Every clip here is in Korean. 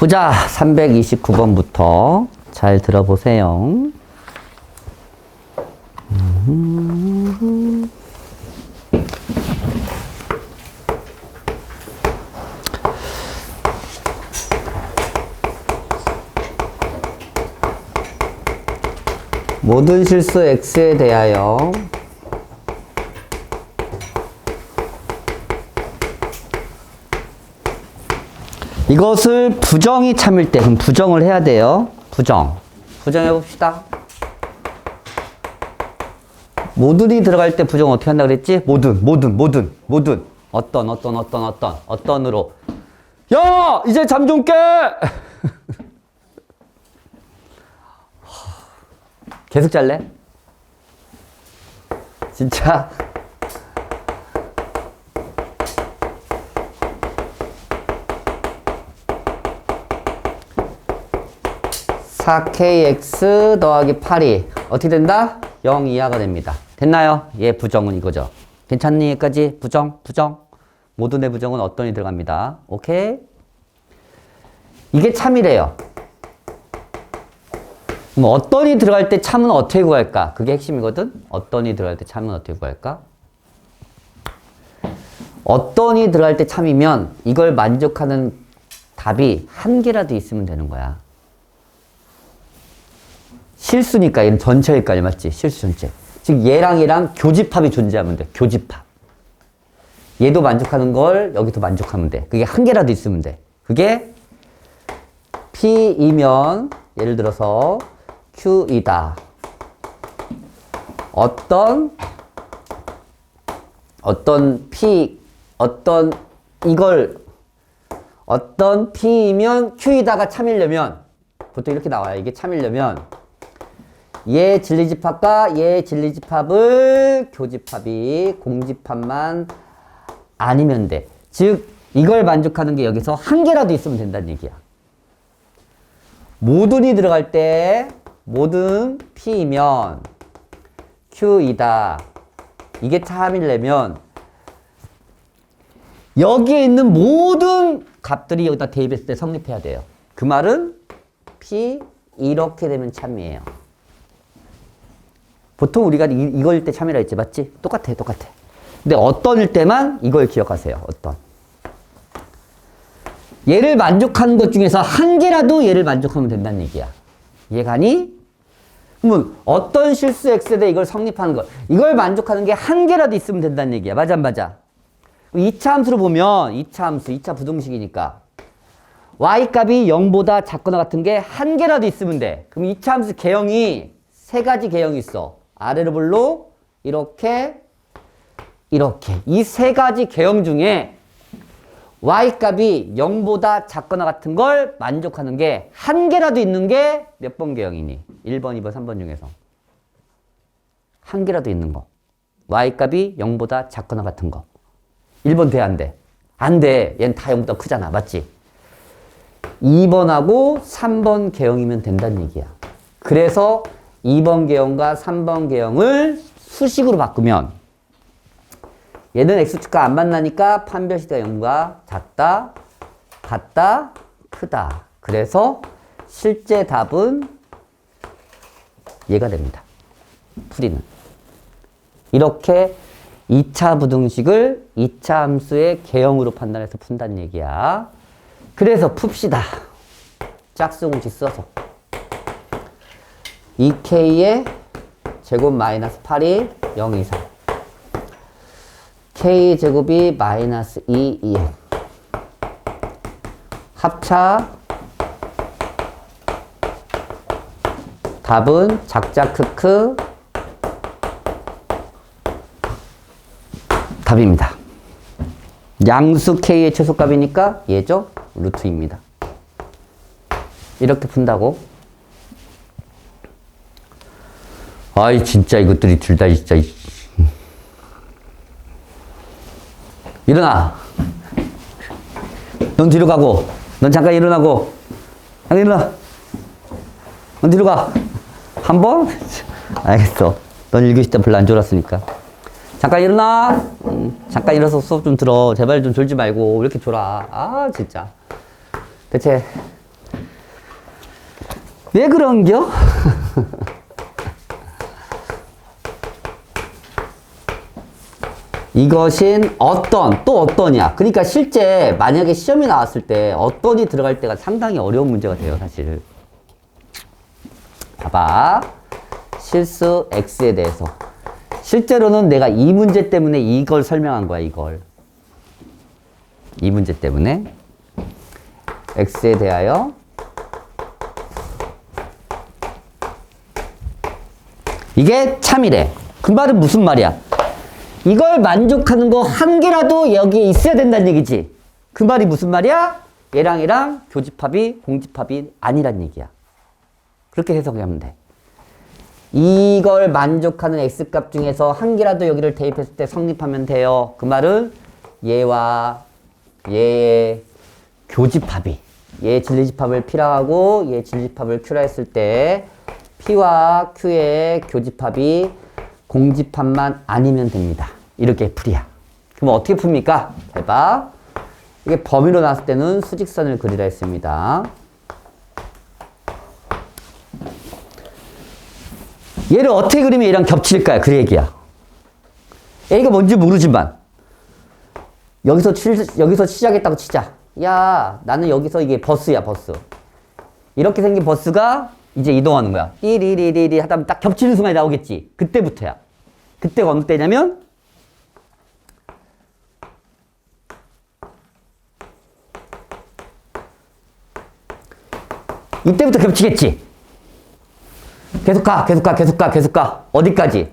보자. 329번부터 잘 들어보세요. 모든 실수 x에 대하여 이것을 부정이 참일 때, 그럼 부정을 해야 돼요. 부정해 봅시다. 모든이 들어갈 때 부정 어떻게 한다 그랬지? 모든. 어떤으로. 야! 이제 잠 좀 깨! 계속 잘래? 진짜? (4kx) 더하기 8이 어떻게 된다? 0 이하가 됩니다. 됐나요? 얘 부정은 이거죠. 괜찮니? 여기까지? 부정. 모든의 부정은 어떤이 들어갑니다. 오케이? 이게 참이래요. 그럼 어떤이 들어갈 때 참은 어떻게 구할까? 그게 핵심이거든? 어떤이 들어갈 때 참은 어떻게 구할까? 어떤이 들어갈 때 참이면 이걸 만족하는 답이 한 개라도 있으면 되는 거야. 실수니까 얘는 전체일까지 맞지? 실수 전체. 즉 얘랑 교집합이 존재하면 돼. 교집합. 얘도 만족하는 걸 여기도 만족하면 돼. 그게 한 개라도 있으면 돼. 그게 P이면 예를 들어서 Q이다. 어떤 P이면 Q이다가 참이려면 보통 이렇게 나와요. 이게 참이려면 얘 진리집합과 얘 진리집합을 교집합이 공집합만 아니면 돼. 즉 이걸 만족하는 게 여기서 한 개라도 있으면 된다는 얘기야. 모든이 들어갈 때 모든 P이면 Q이다. 이게 참이려면 여기에 있는 모든 값들이 여기다 대입했을 때 성립해야 돼요. 그 말은 P 이렇게 되면 참이에요. 보통 우리가 이거일 때 참이라 했지, 맞지? 똑같아. 근데 어떤일 때만 이걸 기억하세요. 어떤. 얘를 만족하는 것 중에서 한 개라도 얘를 만족하면 된다는 얘기야. 이해가니? 그러면 어떤 실수 x에 대해 이걸 성립하는 것. 이걸 만족하는 게 한 개라도 있으면 된다는 얘기야. 맞아, 안 맞아? 2차 함수로 보면 2차 부등식이니까 y값이 0보다 작거나 같은 게 한 개라도 있으면 돼. 그럼 2차 함수 개형이 세 가지 개형이 있어. 아래로 볼로 이렇게 이 세 가지 개형 중에 y값이 0보다 작거나 같은 걸 만족하는 게 한 개라도 있는 게 몇 번 개형이니? 1번, 2번, 3번 중에서 한 개라도 있는 거. y값이 0보다 작거나 같은 거. 1번 돼, 안 돼? 안 돼. 얘는 다 0보다 크잖아. 맞지? 2번하고 3번 개형이면 된다는 얘기야. 그래서 2번 개형과 3번 개형을 수식으로 바꾸면 얘는 x축과 안 만나니까 판별시가 0과 작다, 같다, 크다. 그래서 실제 답은 얘가 됩니다. 풀이는. 이렇게 2차 부등식을 2차 함수의 개형으로 판단해서 푼다는 얘기야. 그래서 풉시다. 짝수공식 써서. 2k의 제곱 마이너스 8이 0 이상. k제곱이 마이너스 2, 2. 합차. 답은 작자 크크 답입니다. 양수 k의 최소값이니까 얘죠? 루트입니다. 이렇게 푼다고. 아이 진짜 이것들이 둘 다 진짜 일어나. 넌 뒤로 가고 넌 잠깐 일어나고 일어나. 넌 뒤로 가. 한 번? 알겠어. 넌 1교시 때 별로 안 졸았으니까. 잠깐 일어나. 잠깐 일어서 수업 좀 들어. 제발 좀 졸지 말고. 왜 이렇게 졸아. 아, 진짜. 대체 왜 그런겨? 이것인 어떤, 또 어떠냐. 그러니까 실제 만약에 시험이 나왔을 때 어떤이 들어갈 때가 상당히 어려운 문제가 돼요, 사실. 봐봐. 실수 X에 대해서. 실제로는 내가 이 문제 때문에 이걸 설명한 거야, 이걸. 이 문제 때문에. X에 대하여. 이게 참이래. 그 말은 무슨 말이야? 이걸 만족하는 거 한 개라도 여기에 있어야 된다는 얘기지. 그 말이 무슨 말이야? 얘랑 교집합이 공집합이 아니란 얘기야. 그렇게 해석하면 돼. 이걸 만족하는 x값 중에서 한 개라도 여기를 대입했을 때 성립하면 돼요. 그 말은 얘와 얘의 교집합이, 얘 진리집합을 p라 하고 얘 진리집합을 q라 했을 때 p와 q의 교집합이 공집합만 아니면 됩니다. 이렇게 풀이야. 그럼 어떻게 풉니까? 잘 봐. 이게 범위로 나왔을 때는 수직선을 그리라 했습니다. 얘를 어떻게 그리면 얘랑 겹칠까요? 그 얘기야. A가 뭔지 모르지만 여기서 시작했다고 치자. 야, 나는 여기서 이게 버스야, 버스. 이렇게 생긴 버스가 이제 이동하는 거야. 띠리리리리 하다 보면 딱 겹치는 순간이 나오겠지. 그때부터야. 그때가 어느 때냐면 이때부터 겹치겠지. 계속 가, 계속 가, 계속 가, 계속 가. 어디까지?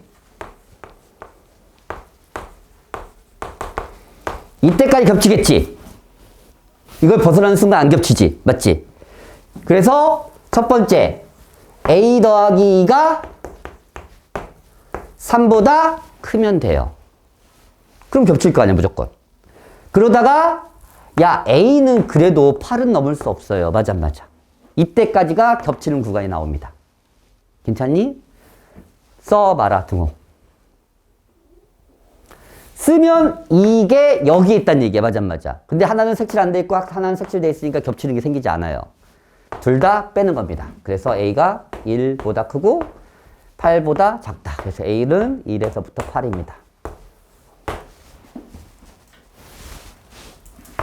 이때까지 겹치겠지. 이걸 벗어나는 순간 안 겹치지. 맞지? 그래서 첫 번째 A 더하기 2가 3보다 크면 돼요. 그럼 겹칠 거 아니야, 무조건. 그러다가 야, A는 그래도 8은 넘을 수 없어요. 맞아, 맞아. 이때까지가 겹치는 구간이 나옵니다. 괜찮니? 써봐라, 등호. 쓰면 이게 여기에 있다는 얘기야. 맞아, 맞아. 근데 하나는 색칠 안 돼 있고 하나는 색칠돼 있으니까 겹치는 게 생기지 않아요. 둘 다 빼는 겁니다. 그래서 A가 1보다 크고 8보다 작다. 그래서 A는 1에서부터 8입니다.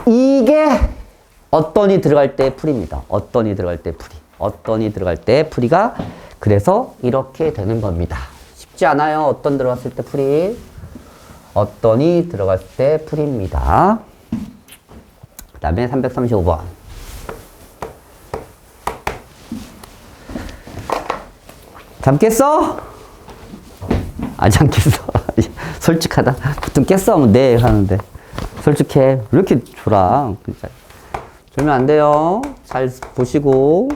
이게 어떤이 들어갈 때 풀입니다. 어떤이 들어갈 때 풀이. 어떤이 들어갈 때 풀이가 그래서 이렇게 되는 겁니다. 쉽지 않아요. 어떤 들어갔을 때 풀이. 어떤이 들어갔을 때 풀입니다. 그 다음에 335번. 잠깼어? 아직 안 깼어. 솔직하다. 보통 깼어 하면 네 하는데. 솔직해. 왜 이렇게 졸아? 졸면 안 돼요. 잘 보시고.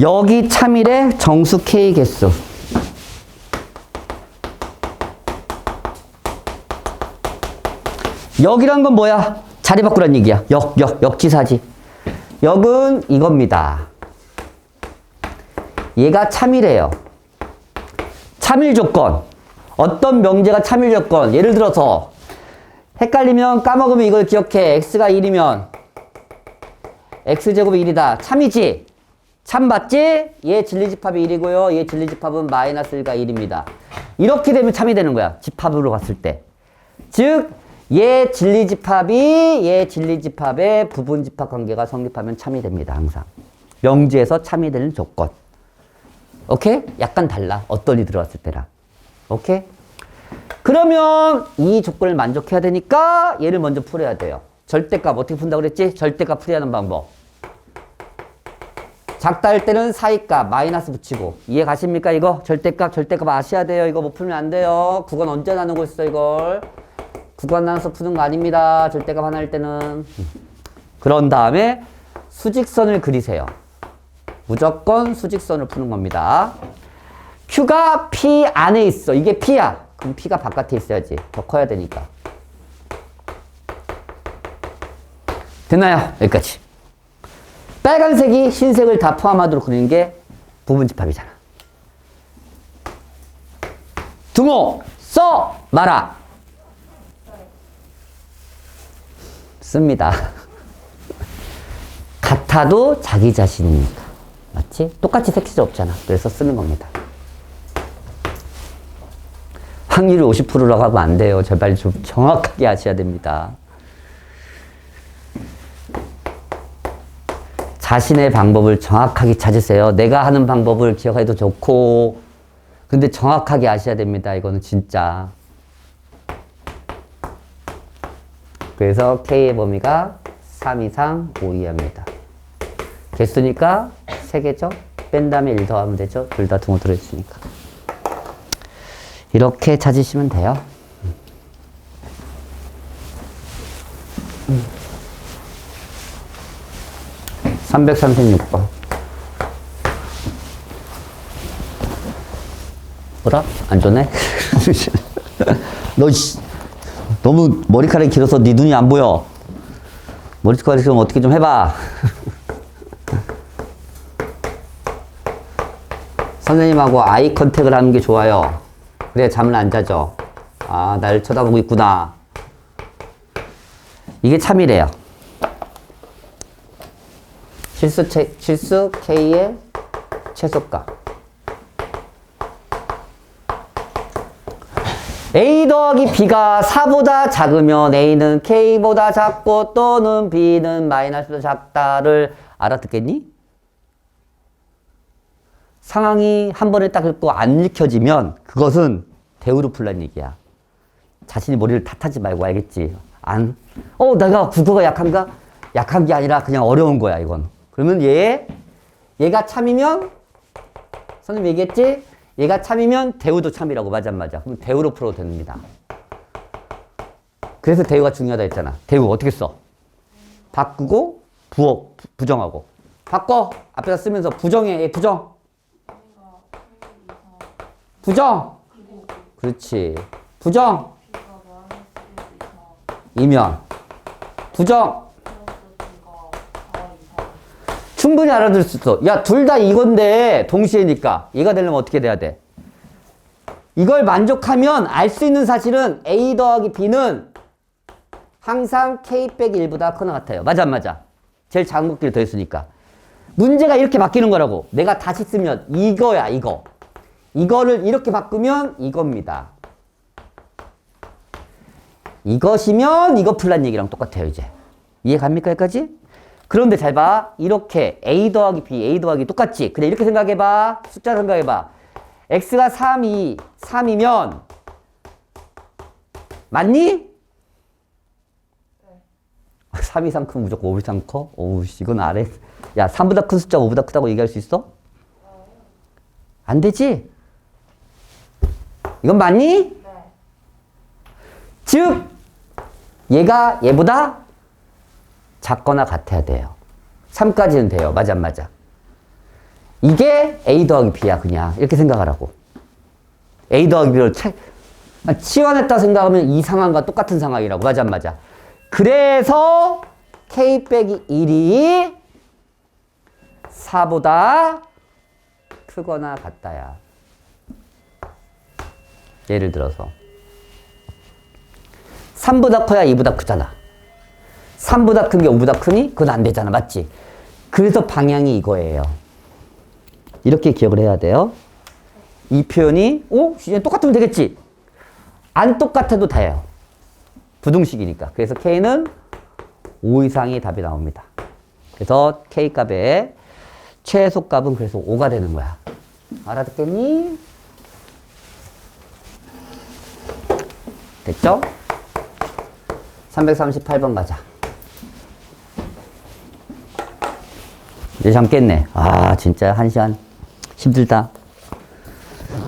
여기 참일의 정수 K 개수. 역이란 건 뭐야? 자리 바꾸란 얘기야. 역지사지. 역은 이겁니다. 얘가 참일이에요. 참일 조건. 어떤 명제가 참일 조건. 예를 들어서 헷갈리면 까먹으면 이걸 기억해. x가 1이면 x제곱이 1이다. 참이지? 참 맞지? 얘 진리집합이 1이고요. 얘 진리집합은 마이너스 1과 1입니다. 이렇게 되면 참이 되는 거야. 집합으로 갔을 때. 즉 얘 진리집합의 부분집합 관계가 성립하면 참이 됩니다. 항상. 명제에서 참이 되는 조건. 오케이? 약간 달라. 어떤이 들어갔을 때랑. 오케이? 그러면 이 조건을 만족해야 되니까 얘를 먼저 풀어야 돼요. 절대값 어떻게 푼다고 그랬지? 절대값 풀이하는 방법. 작다 할 때는 사이값 마이너스 붙이고. 이해 가십니까 이거? 절대값 아셔야 돼요. 이거 못 풀면 안 돼요. 구간 언제 나누고 있어 이걸. 구간 나눠서 푸는 거 아닙니다. 절대값 하나 할 때는. 그런 다음에 수직선을 그리세요. 무조건 수직선을 푸는 겁니다. Q가 P 안에 있어. 이게 P야. 그럼 P가 바깥에 있어야지. 더 커야 되니까. 됐나요? 여기까지. 빨간색이 흰색을 다 포함하도록 그리는 게 부분집합이잖아. 등호 써 마라. 씁니다. 같아도 자기 자신이니까. 맞지? 똑같이 색칠이 없잖아. 그래서 쓰는 겁니다. 확률이 50%라고 하면 안 돼요. 제발 좀 정확하게 하셔야 됩니다. 자신의 방법을 정확하게 찾으세요. 내가 하는 방법을 기억해도 좋고, 근데 정확하게 아셔야 됩니다. 이거는 진짜. 그래서 K의 범위가 3 이상 5 이하입니다. 개수니까 3개죠? 뺀 다음에 1 더하면 되죠? 둘 다 등호 들어있으니까. 이렇게 찾으시면 돼요. 336번. 뭐라? 안 좋네? 너, 너무 머리카락이 길어서 네 눈이 안 보여. 머리카락이 좀 어떻게 좀 해봐. 선생님하고 아이 컨택을 하는 게 좋아요. 그래, 잠을 안 자죠. 아, 나를 쳐다보고 있구나. 이게 참이래요. 실수 K의 최소값. A 더하기 B가 4보다 작으면 A는 K보다 작고 또는 B는 마이너스보다 작다를 알아듣겠니? 상황이 한 번에 딱 읽고 안 읽혀지면 그것은 대우로 풀란 얘기야. 자신이 머리를 탓하지 말고 알겠지? 내가 국어가 약한가? 약한 게 아니라 그냥 어려운 거야, 이건. 그러면 얘가 참이면, 선생님 얘기했지? 얘가 참이면 대우도 참이라고. 맞아. 그럼 대우로 풀어도 됩니다. 그래서 대우가 중요하다 했잖아. 대우 어떻게 써? 바꾸고, 부정하고. 바꿔! 앞에다 쓰면서 부정해. 부정! 부정! 그렇지. 부정! 이면. 부정! 충분히 알아들을 수 있어. 야, 둘 다 이건데 동시에니까 얘가 되려면 어떻게 돼야 돼? 이걸 만족하면 알 수 있는 사실은 A 더하기 B는 항상 K 빼기 1보다 크거나 같아요. 맞아, 안 맞아? 제일 작은 것끼리 더했으니까. 문제가 이렇게 바뀌는 거라고. 내가 다시 쓰면 이거야, 이거. 이거를 이렇게 바꾸면 이겁니다. 이것이면 이거 풀란 얘기랑 똑같아요, 이제. 이해 갑니까, 여기까지? 그런데 잘 봐. 이렇게 A 더하기 B, A 더하기 똑같지? 그냥 이렇게 생각해봐. 숫자로 생각해봐. X가 3이면 맞니? 네. 3 이상 크면 무조건 5 이상 커? 오우, 이건 아래. 야, 3보다 큰 숫자가 5보다 크다고 얘기할 수 있어? 안 되지? 이건 맞니? 네. 즉, 얘가 얘보다 작거나 같아야 돼요. 3까지는 돼요. 맞아, 안 맞아? 이게 A 더하기 B야, 그냥. 이렇게 생각하라고. A 더하기 B를 치환했다 생각하면 이 상황과 똑같은 상황이라고. 맞아, 안 맞아? 그래서 K 빼기 1이 4보다 크거나 같다야. 예를 들어서 3보다 커야 2보다 크잖아. 3보다 큰 게 5보다 크니? 그건 안 되잖아. 맞지? 그래서 방향이 이거예요. 이렇게 기억을 해야 돼요. 이 표현이 똑같으면 되겠지? 안 똑같아도 돼요. 부등식이니까. 그래서 K는 5 이상이 답이 나옵니다. 그래서 K 값의 최소값은 그래서 5가 되는 거야. 알아듣겠니? 됐죠? 338번 가자. 이제 잠 깼네. 아, 진짜 1시간 힘들다.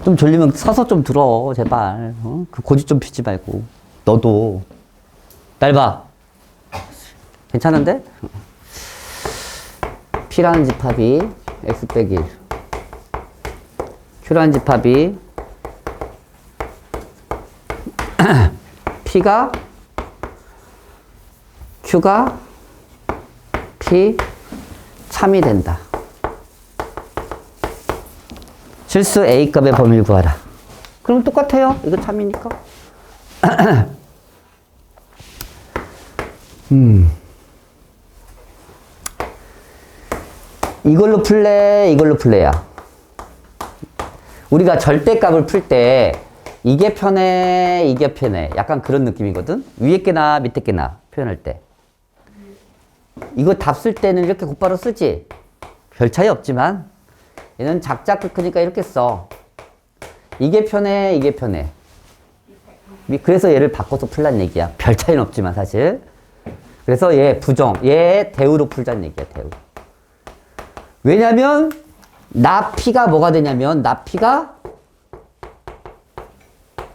좀 졸리면 서서 좀 들어, 제발. 그 고집 좀 피지 말고. 너도. 날 봐. 괜찮은데? P라는 집합이 X 빼기 1. Q라는 집합이 Q가 P 참이 된다. 실수 A값의 범위를 구하라. 그럼 똑같아요. 이거 참이니까. 이걸로 풀래, 이걸로 풀래야. 우리가 절대값을 풀 때 이게 편해, 이게 편해. 약간 그런 느낌이거든. 위에 게나 밑에 게나 표현할 때. 이거 답 쓸 때는 이렇게 곧바로 쓰지. 별 차이 없지만 얘는 작작 크니까 이렇게 써. 이게 편해, 이게 편해. 그래서 얘를 바꿔서 풀란 얘기야. 별 차이는 없지만 사실. 그래서 얘 부정, 얘 대우로 풀자는 얘기야. 대우. 왜냐면 나피가 뭐가 되냐면 나피가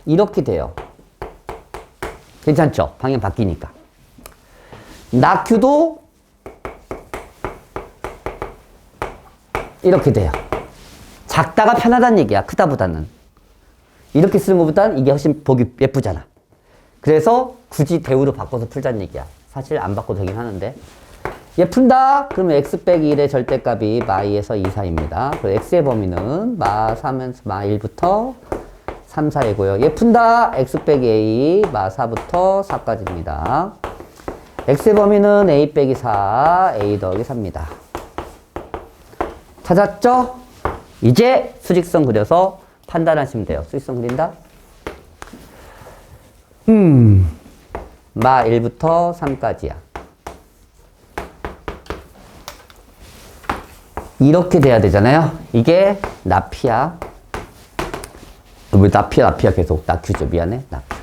이렇게 돼요. 괜찮죠? 방향 바뀌니까. 나큐도 이렇게 돼요. 작다가 편하다는 얘기야. 크다보다는. 이렇게 쓰는 것보다는 이게 훨씬 보기 예쁘잖아. 그래서 굳이 대우로 바꿔서 풀자는 얘기야. 사실 안 바꿔도 되긴 하는데. 얘 푼다? 그러면 x 빼기 1의 절대값이 마2에서 2, 4입니다. 그리고 x의 범위는 마3에서 마1부터 3, 4이고요. 얘 푼다? x 빼기 a, 마4부터 4까지입니다. x의 범위는 a 빼기 4, a 더하기 4입니다. 찾았죠? 이제 수직선 그려서 판단하시면 돼요. 수직선 그린다? 마1부터 3까지야. 이렇게 돼야 되잖아요. 이게 나피야. 왜 나피야 계속. 나큐죠. 미안해. 나큐.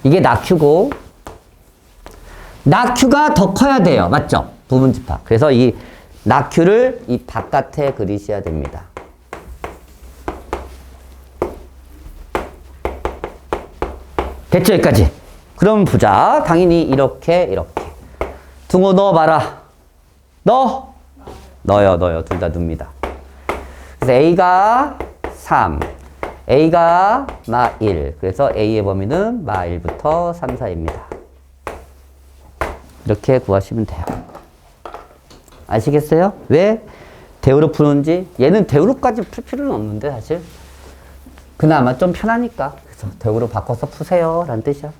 이게 나큐고, 나큐가 더 커야 돼요. 맞죠? 부분집합. 그래서 이 나큐를 이 바깥에 그리셔야 됩니다. 됐죠? 여기까지. 그럼 보자. 당연히 이렇게. 둥어 넣어봐라. 넣어요. 둘 다 넣습니다. 그래서 A가 3, A가 마1. 그래서 A의 범위는 마1부터 3, 4입니다. 이렇게 구하시면 돼요. 아시겠어요? 왜 대우로 푸는지? 얘는 대우로까지 풀 필요는 없는데 사실. 그나마 좀 편하니까. 그래서 대우로 바꿔서 푸세요. 라는 뜻이야.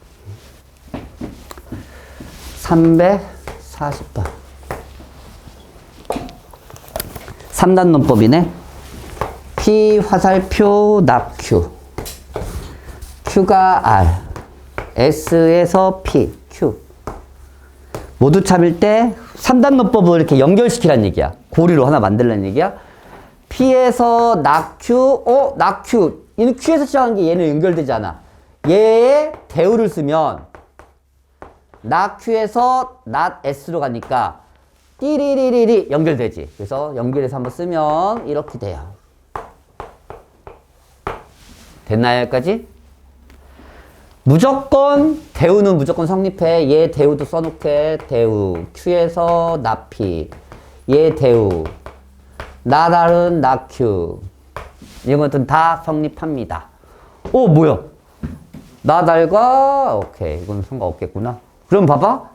340번. 3단 논법이네. P 화살표 낙Q. Q가 R. S에서 P, Q. 모두 참일 때 3단 논법을 이렇게 연결시키라는 얘기야. 고리로 하나 만들라는 얘기야. P에서 낙Q, 낙Q. 얘는 Q에서 시작하는 게 얘는 연결되잖아. 얘의 대우를 쓰면 낙Q에서 낙 S로 가니까 띠리리리리 연결되지. 그래서 연결해서 한번 쓰면 이렇게 돼요. 됐나요? 여기까지? 무조건 대우는 무조건 성립해. 얘 대우도 써놓게. 대우 Q에서 나피, 얘 대우 나달은 나Q, 이런 것들은 다 성립합니다. 오 뭐야? 나달과 오케이, 이건 상관없겠구나. 그럼 봐봐.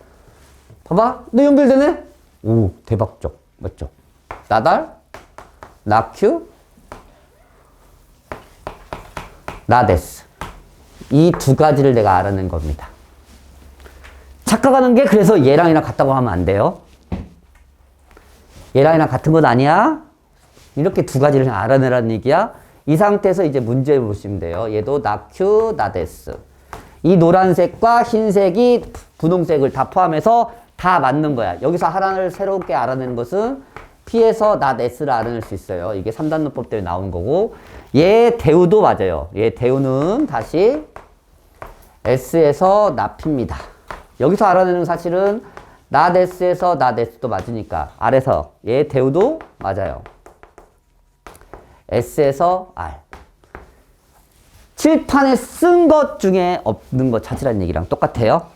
너 연결되네? 오 대박적. 맞죠? 나달, 나큐, 나데스. 이 두 가지를 내가 알아낸 겁니다. 착각하는 게 그래서 얘랑 얘랑 같다고 하면 안 돼요. 얘랑 얘랑 같은 건 아니야. 이렇게 두 가지를 알아내라는 얘기야. 이 상태에서 이제 문제 보시면 돼요. 얘도 나큐, 나데스. 이 노란색과 흰색이 분홍색을 다 포함해서 다 맞는 거야. 여기서 하나를 새롭게 알아내는 것은 P에서 나데스를 알아낼 수 있어요. 이게 3단 논법 때문에 나온 거고. 얘 대우도 맞아요. 얘 대우는 다시 S에서 나피입니다. 여기서 알아내는 사실은 나데스에서 나데스도 맞으니까 R에서 얘 대우도 맞아요. S에서 R. 칠판에 쓴 것 중에 없는 거 찾으라는 얘기랑 똑같아요.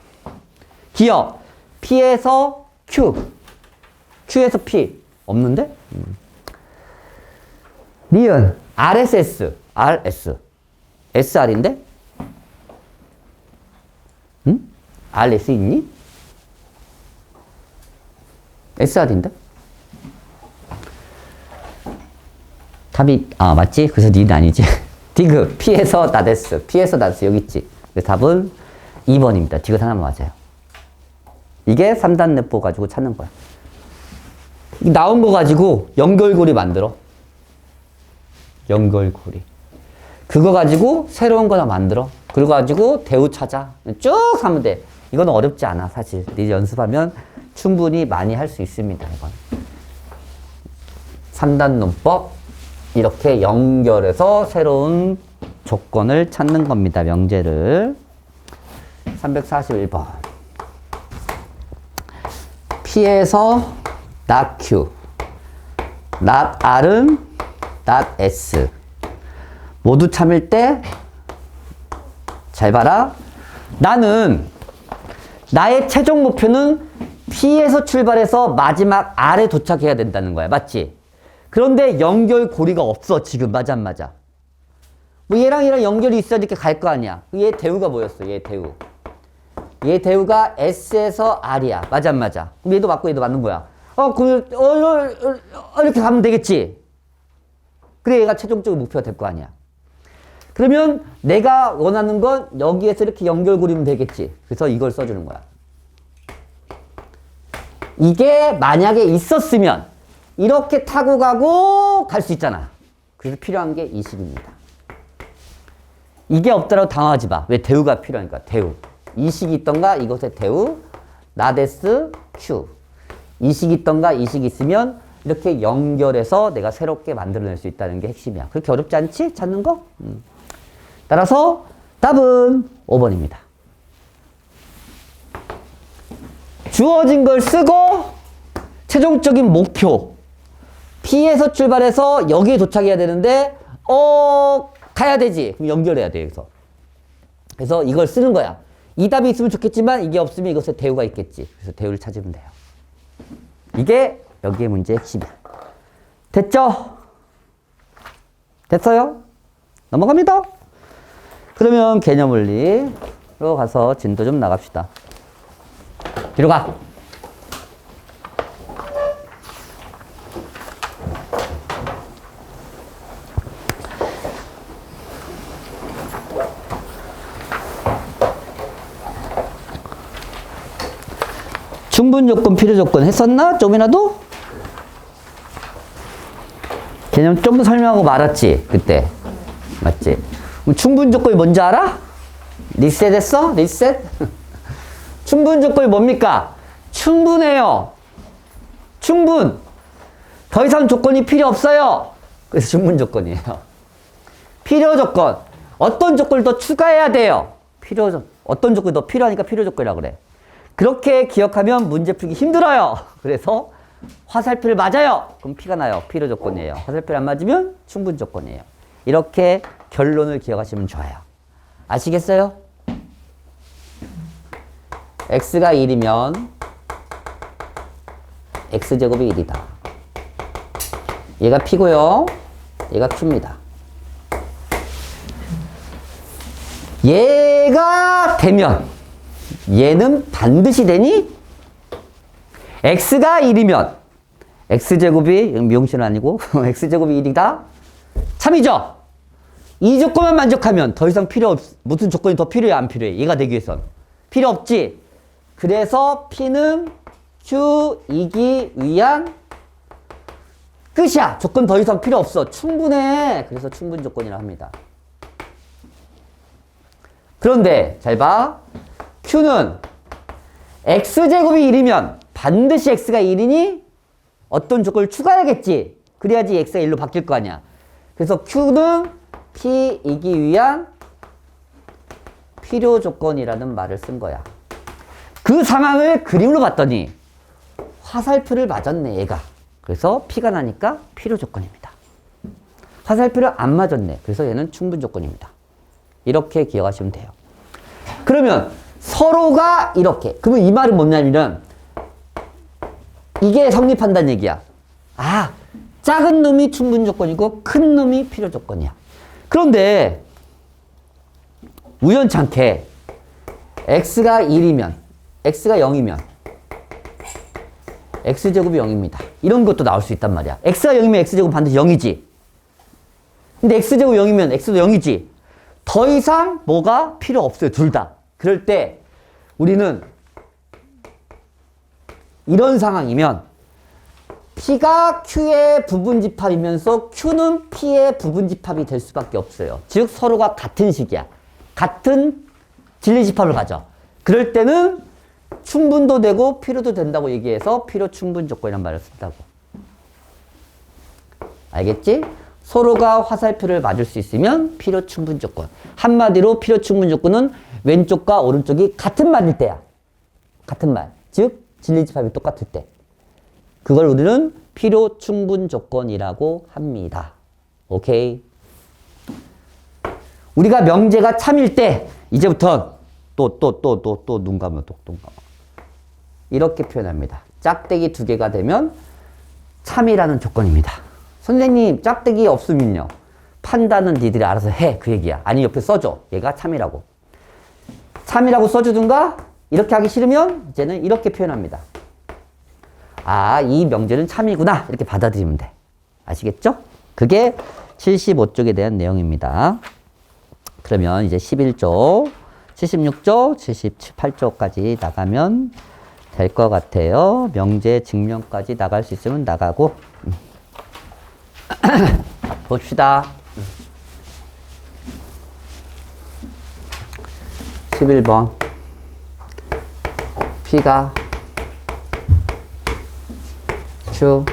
기억. P에서 Q. Q에서 P. 없는데? 니은. RSS. RS. SR인데? 응? RS 있니? SR인데? 답이, 맞지? 그래서 니는 아니지. 디귿, P에서 나데스, P에서 나데스 여기 있지. 그래서 답은 2번입니다. 디귿 하나만 맞아요. 이게 3단 뇌법 가지고 찾는 거야. 나온 거 가지고 연결고리 만들어. 연결고리. 그거 가지고 새로운 거 하나 만들어. 그거 가지고 대우 찾아. 쭉 하면 돼. 이건 어렵지 않아, 사실. 네 연습하면 충분히 많이 할 수 있습니다, 이건. 3단 논법. 이렇게 연결해서 새로운 조건을 찾는 겁니다, 명제를. 341번. P에서 not Q, not R은 not S. 모두 참일 때 잘 봐라. 나는 나의 최종 목표는 P에서 출발해서 마지막 R에 도착해야 된다는 거야. 맞지? 그런데 연결고리가 없어, 지금. 맞아, 안 맞아? 뭐 얘랑 얘랑 연결이 있어야 이렇게 갈 거 아니야. 얘 대우가 뭐였어? 얘 대우. 얘 대우가 S에서 R이야. 맞아, 안 맞아? 그럼 얘도 맞고 얘도 맞는 거야. 이렇게 가면 되겠지? 그래, 얘가 최종적인 목표가 될 거 아니야. 그러면 내가 원하는 건 여기에서 이렇게 연결고리면 되겠지. 그래서 이걸 써주는 거야. 이게 만약에 있었으면 이렇게 타고 가고 갈 수 있잖아. 그래서 필요한 게 이 식입니다. 이게 없더라도 당황하지 마. 왜? 대우가 필요하니까. 대우. 이 식이 있던가 이것의 대우, 나데스, Q. 이 식이 있던가 이 식이 있으면 이렇게 연결해서 내가 새롭게 만들어낼 수 있다는 게 핵심이야. 그렇게 어렵지 않지? 찾는 거? 따라서 답은 5번입니다. 주어진 걸 쓰고 최종적인 목표 P에서 출발해서 여기에 도착해야 되는데 가야 되지. 그럼 연결해야 돼, 여기서. 그래서 이걸 쓰는 거야. 이 답이 있으면 좋겠지만 이게 없으면 이것에 대우가 있겠지. 그래서 대우를 찾으면 돼요. 이게 여기에 문제의 핵심이야. 됐죠? 됐어요? 넘어갑니다. 그러면 개념원리로 가서 진도 좀 나갑시다. 뒤로 가. 충분 조건, 필요 조건 했었나? 좀이라도? 개념 좀 설명하고 말았지, 그때. 맞지? 그럼 충분 조건이 뭔지 알아? 리셋 했어? 리셋? 충분 조건이 뭡니까? 충분해요. 충분. 더 이상 조건이 필요 없어요. 그래서 충분 조건이에요. 필요 조건. 어떤 조건을 더 추가해야 돼요? 어떤 조건이 더 필요하니까 필요 조건이라고 그래. 그렇게 기억하면 문제 풀기 힘들어요. 그래서 화살표를 맞아요. 그럼 P가 나요. 필요 조건이에요. 화살표를 안 맞으면 충분 조건이에요. 이렇게 결론을 기억하시면 좋아요. 아시겠어요? x가 1이면 x제곱이 1이다. 얘가 P고요. 얘가 Q입니다. 얘가 되면 얘는 반드시 되니? x가 1이면 x제곱이 미용실은 아니고 x제곱이 1이다? 참이죠? 이 조건만 만족하면 더 이상 무슨 조건이 더 필요해, 안 필요해? 얘가 되기 위해선. 필요 없지? 그래서 P는 Q이기 위한 끝이야. 조건 더 이상 필요 없어. 충분해. 그래서 충분 조건이라 합니다. 그런데 잘 봐. Q는 X제곱이 1이면 반드시 X가 1이니 어떤 조건을 추가해야겠지. 그래야지 X가 1로 바뀔 거 아니야. 그래서 Q는 P이기 위한 필요 조건이라는 말을 쓴 거야. 그 상황을 그림으로 봤더니 화살표를 맞았네, 얘가. 그래서 P가 나니까 필요 조건입니다. 화살표를 안 맞았네. 그래서 얘는 충분 조건입니다. 이렇게 기억하시면 돼요. 그러면 서로가 이렇게. 그러면 이 말은 뭐냐면 이게 성립한다는 얘기야. 아, 작은 놈이 충분 조건이고 큰 놈이 필요 조건이야. 그런데 우연찮게 x가 1이면 x가 0이면 x제곱이 0입니다. 이런 것도 나올 수 있단 말이야. x가 0이면 x제곱 반드시 0이지. 근데 x제곱 0이면 x도 0이지. 더 이상 뭐가 필요 없어요. 둘 다. 그럴 때 우리는 이런 상황이면 P가 Q의 부분집합이면서 Q는 P의 부분집합이 될 수밖에 없어요. 즉 서로가 같은 식이야. 같은 진리집합을 가져. 그럴 때는 충분도 되고 필요도 된다고 얘기해서 필요 충분 조건이란 말을 쓴다고. 알겠지? 서로가 화살표를 맞을 수 있으면 필요 충분 조건. 한마디로 필요 충분 조건은 왼쪽과 오른쪽이 같은 말일 때야. 같은 말. 즉 진리집합이 똑같을 때. 그걸 우리는 필요 충분 조건이라고 합니다. 오케이? 우리가 명제가 참일 때 이제부터 또 눈 감아 눈 감아. 이렇게 표현합니다. 짝대기 두 개가 되면 참이라는 조건입니다. 선생님 짝대기 없으면요. 판단은 니들이 알아서 해. 그 얘기야. 아니 옆에 써줘. 얘가 참이라고. 참이라고 써주든가 이렇게 하기 싫으면 이제는 이렇게 표현합니다. 아, 이 명제는 참이구나. 이렇게 받아들이면 돼. 아시겠죠? 그게 75쪽에 대한 내용입니다. 그러면 이제 11쪽, 76쪽, 78쪽까지 나가면 될 것 같아요. 명제 증명까지 나갈 수 있으면 나가고. 봅시다. 11번. P가 Q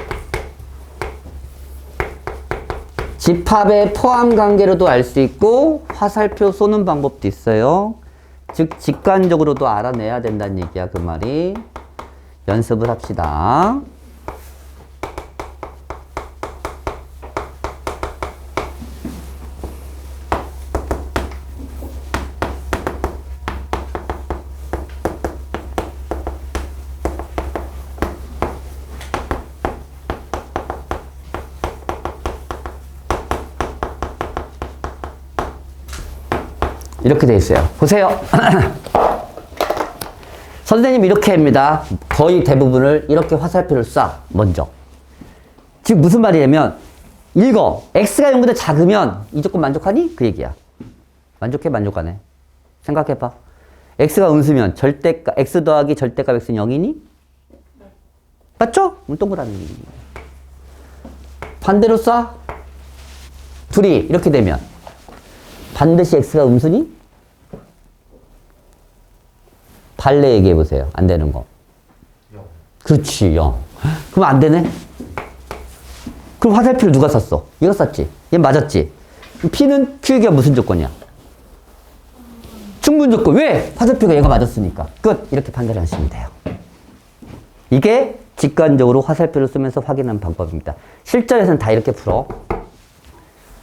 집합의 포함 관계로도 알 수 있고 화살표 쏘는 방법도 있어요. 즉 직관적으로도 알아내야 된다는 얘기야. 그 말이. 연습을 합시다. 이렇게 돼 있어요. 보세요. 선생님 이렇게 합니다. 거의 대부분을 이렇게 화살표를 쏴. 먼저. 즉 무슨 말이냐면 읽어. x가 0보다 작으면 이 조건 만족하니? 그 얘기야. 만족해? 만족하네? 생각해봐. x가 음수면 절대값 x 더하기 절대값 x는 0이니? 맞죠? 동그라미. 반대로 쏴. 둘이 이렇게 되면 반드시 x가 음수니? 발레 얘기해 보세요. 안 되는 거. 0. 그렇지, 0. 그럼 안 되네? 그럼 화살표를 누가 쐈어? 얘가 쐈지? 얘 맞았지? P는 Q에게 무슨 조건이야? 충분 조건. 왜? 화살표가 얘가 맞았으니까. 끝. 이렇게 판단을 하시면 돼요. 이게 직관적으로 화살표를 쓰면서 확인하는 방법입니다. 실전에서는 다 이렇게 풀어.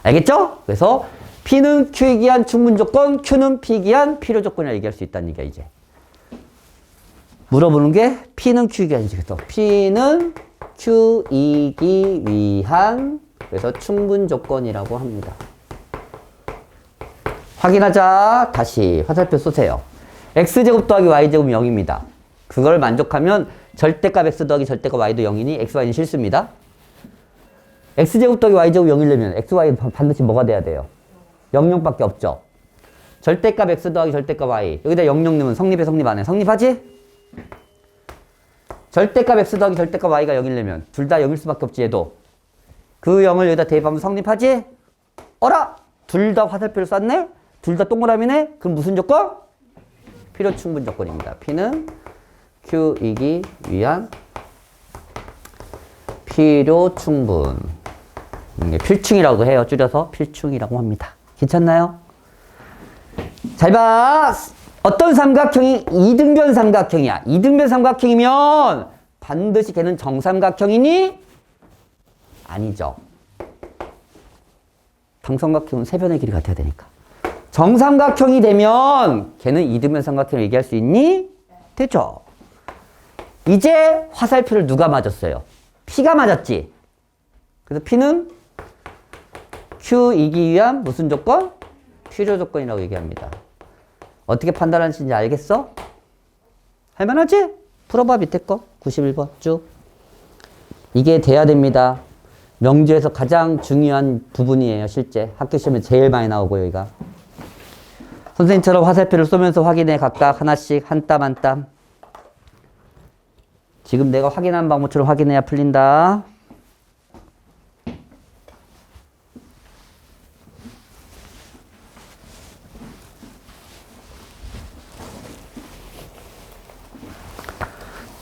알겠죠? 그래서 P는 Q에 기한 충분 조건, Q는 P에 기한 필요 조건이라 얘기할 수 있다는 얘기야, 이제. 물어보는 게 P는 Q에 기한 이죠. P는 Q이기 위한, 그래서 충분 조건이라고 합니다. 확인하자. 다시 화살표 쏘세요. x제곱 더하기 y제곱 0입니다. 그걸 만족하면 절대값 x 더하기 절대값 y도 0이니 x, y는 실수입니다. x제곱 더하기 y제곱 0이려면 x, y는 반드시 뭐가 돼야 돼요? 0, 0밖에 없죠. 절대값 x 더하기 절대값 y. 여기다 0, 0 넣으면 성립해, 성립 안 해? 성립하지? 절대값 x 더하기 절대값 y가 0이려면 둘 다 0일 수밖에 없지, 얘도. 그 0을 여기다 대입하면 성립하지? 어라? 둘 다 화살표를 쐈네? 둘 다 동그라미네? 그럼 무슨 조건? 필요 충분 조건입니다. P는 Q이기 위한 필요 충분. 필충이라고 해요. 줄여서 필충이라고 합니다. 괜찮나요? 잘 봐. 어떤 삼각형이 이등변 삼각형이야. 이등변 삼각형이면 반드시 걔는 정삼각형이니? 아니죠. 정삼각형은 세 변의 길이 같아야 되니까. 정삼각형이 되면 걔는 이등변 삼각형을 얘기할 수 있니? 되죠. 이제 화살표를 누가 맞았어요? P가 맞았지. 그래서 P는 Q이기 위한 무슨 조건? 필요 조건이라고 얘기합니다. 어떻게 판단하는지 알겠어? 할만하지? 풀어봐 밑에 거 91번 쭉. 이게 돼야 됩니다. 명주에서 가장 중요한 부분이에요. 실제 학교 시험에 제일 많이 나오고 여기가. 선생님처럼 화살표를 쏘면서 확인해. 각각 하나씩 한 땀 한 땀. 지금 내가 확인한 방법처럼 확인해야 풀린다.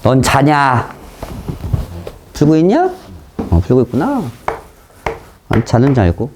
넌 자냐? 풀고 있냐? 풀고 있구나. 아니, 자는 줄 알고.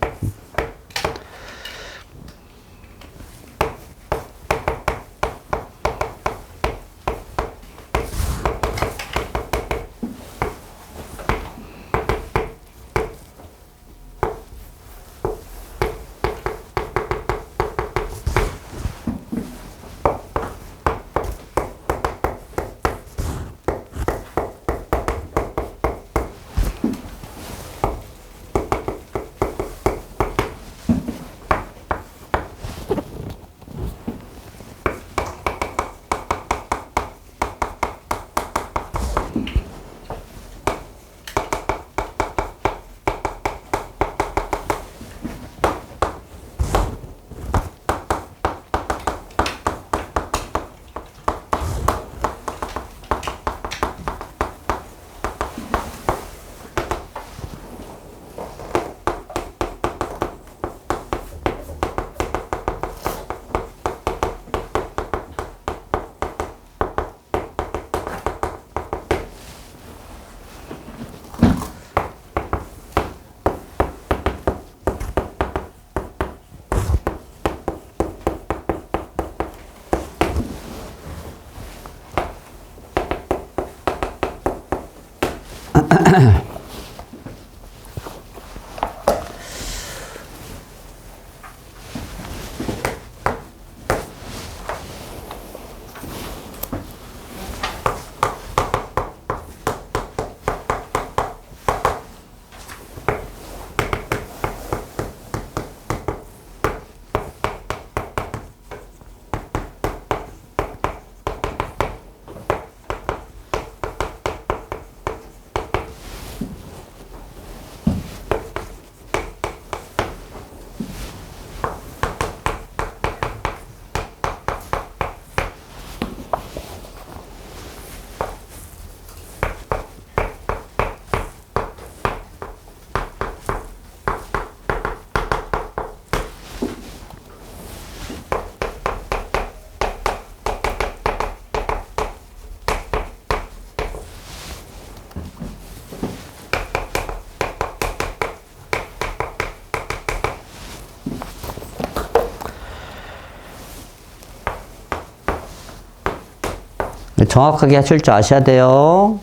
정확하게 하실 줄 아셔야 돼요.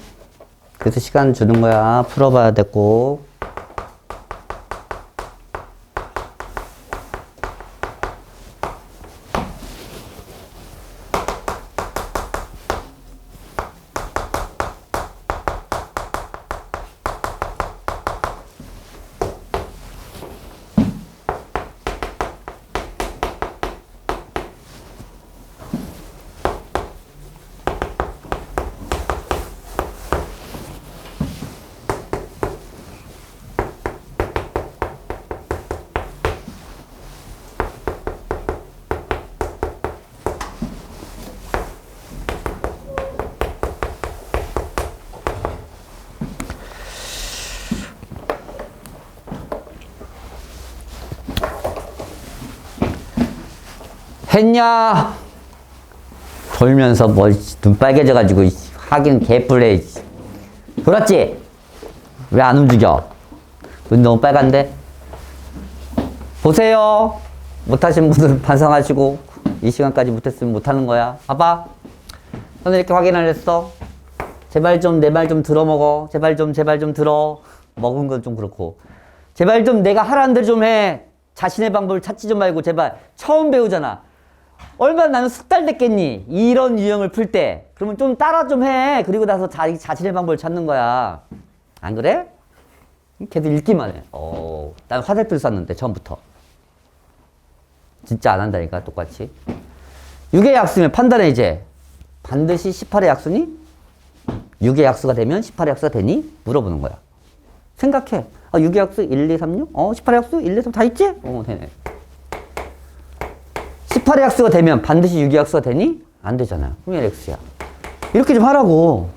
그래서 시간 주는 거야. 풀어봐야 되고. 했냐? 돌면서 뭐 눈 빨개져가지고 하긴 개뿔해. 돌았지? 왜 안 움직여? 눈 너무 빨간데? 보세요. 못하신 분들 반성하시고 이 시간까지 못했으면 못하는 거야. 봐봐. 너는 이렇게 확인을 했어. 제발 좀 내 말 좀 들어먹어. 제발 좀 들어. 먹은 건 좀 그렇고. 제발 좀 내가 하라는 대로 좀 해. 자신의 방법을 찾지 좀 말고 제발. 처음 배우잖아. 얼마나 나는 숙달 됐겠니? 이런 유형을 풀 때. 그러면 좀 따라 좀 해. 그리고 나서 자신의 방법을 찾는 거야. 안 그래? 걔들 읽기만 해. 난 화살표를 쐈는데 처음부터. 진짜 안 한다니까 똑같이. 6의 약수면 판단해 이제. 반드시 18의 약수니? 6의 약수가 되면 18의 약수가 되니? 물어보는 거야. 생각해. 6의 약수 1, 2, 3, 6? 18의 약수 1, 2, 3 다 있지? 되네. 18의 약수가 되면 반드시 6의 약수가 되니? 안 되잖아요. 그럼 얘는 X야. 이렇게 좀 하라고.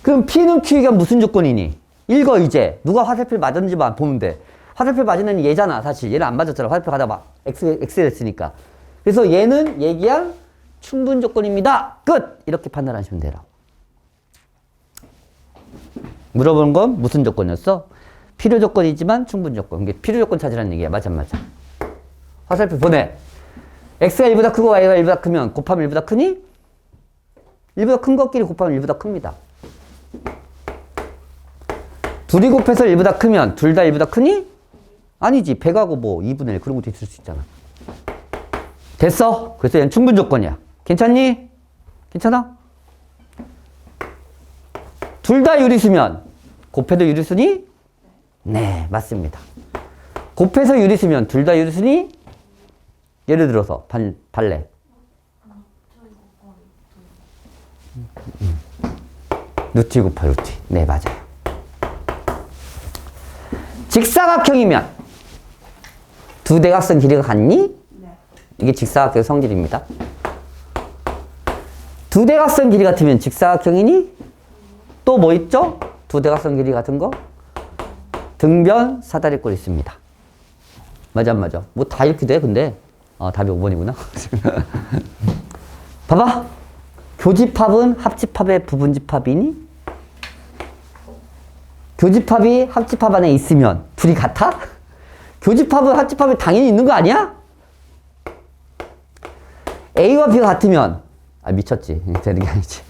그럼 P는 Q가 무슨 조건이니? 읽어, 이제. 누가 화살표를 맞았는지만 보면 돼. 화살표 맞은 애는 얘잖아, 사실. 얘는 안 맞았잖아. 화살표 가다가 막 X 됐으니까. 그래서 얘는 얘기한 충분 조건입니다. 끝! 이렇게 판단하시면 돼요. 물어보는 건 무슨 조건이었어? 필요 조건이지만 충분 조건. 이게 필요 조건 찾으라는 얘기야. 맞아. 화살표 보내. X가 1보다 크고 Y가 1보다 크면 곱하면 1보다 크니? 1보다 큰 것끼리 곱하면 1보다 큽니다. 둘이 곱해서 1보다 크면 둘 다 1보다 크니? 아니지. 100하고 뭐 2분의 1 그런 것도 있을 수 있잖아. 됐어. 그래서 얘는 충분 조건이야. 괜찮니? 괜찮아? 둘 다 유리수면 곱해도 유리수니? 네, 맞습니다. 곱해서 유리수면 둘 다 유리수니? 예를 들어서 발레. 루트 곱하 루트. 네, 맞아요. 직사각형이면 두 대각선 길이가 같니? 네. 이게 직사각형 성질입니다. 두 대각선 길이 같으면 직사각형이니? 또 뭐 있죠? 두 대각선 길이 같은 거? 등변 사다리꼴 있습니다. 맞아. 뭐 다 이렇게 돼, 근데. 답이 5번이구나. 봐봐. 교집합은 합집합의 부분집합이니? 교집합이 합집합 안에 있으면 둘이 같아? 교집합은 합집합에 당연히 있는 거 아니야? A와 B가 같으면 미쳤지. 되는 게 아니지.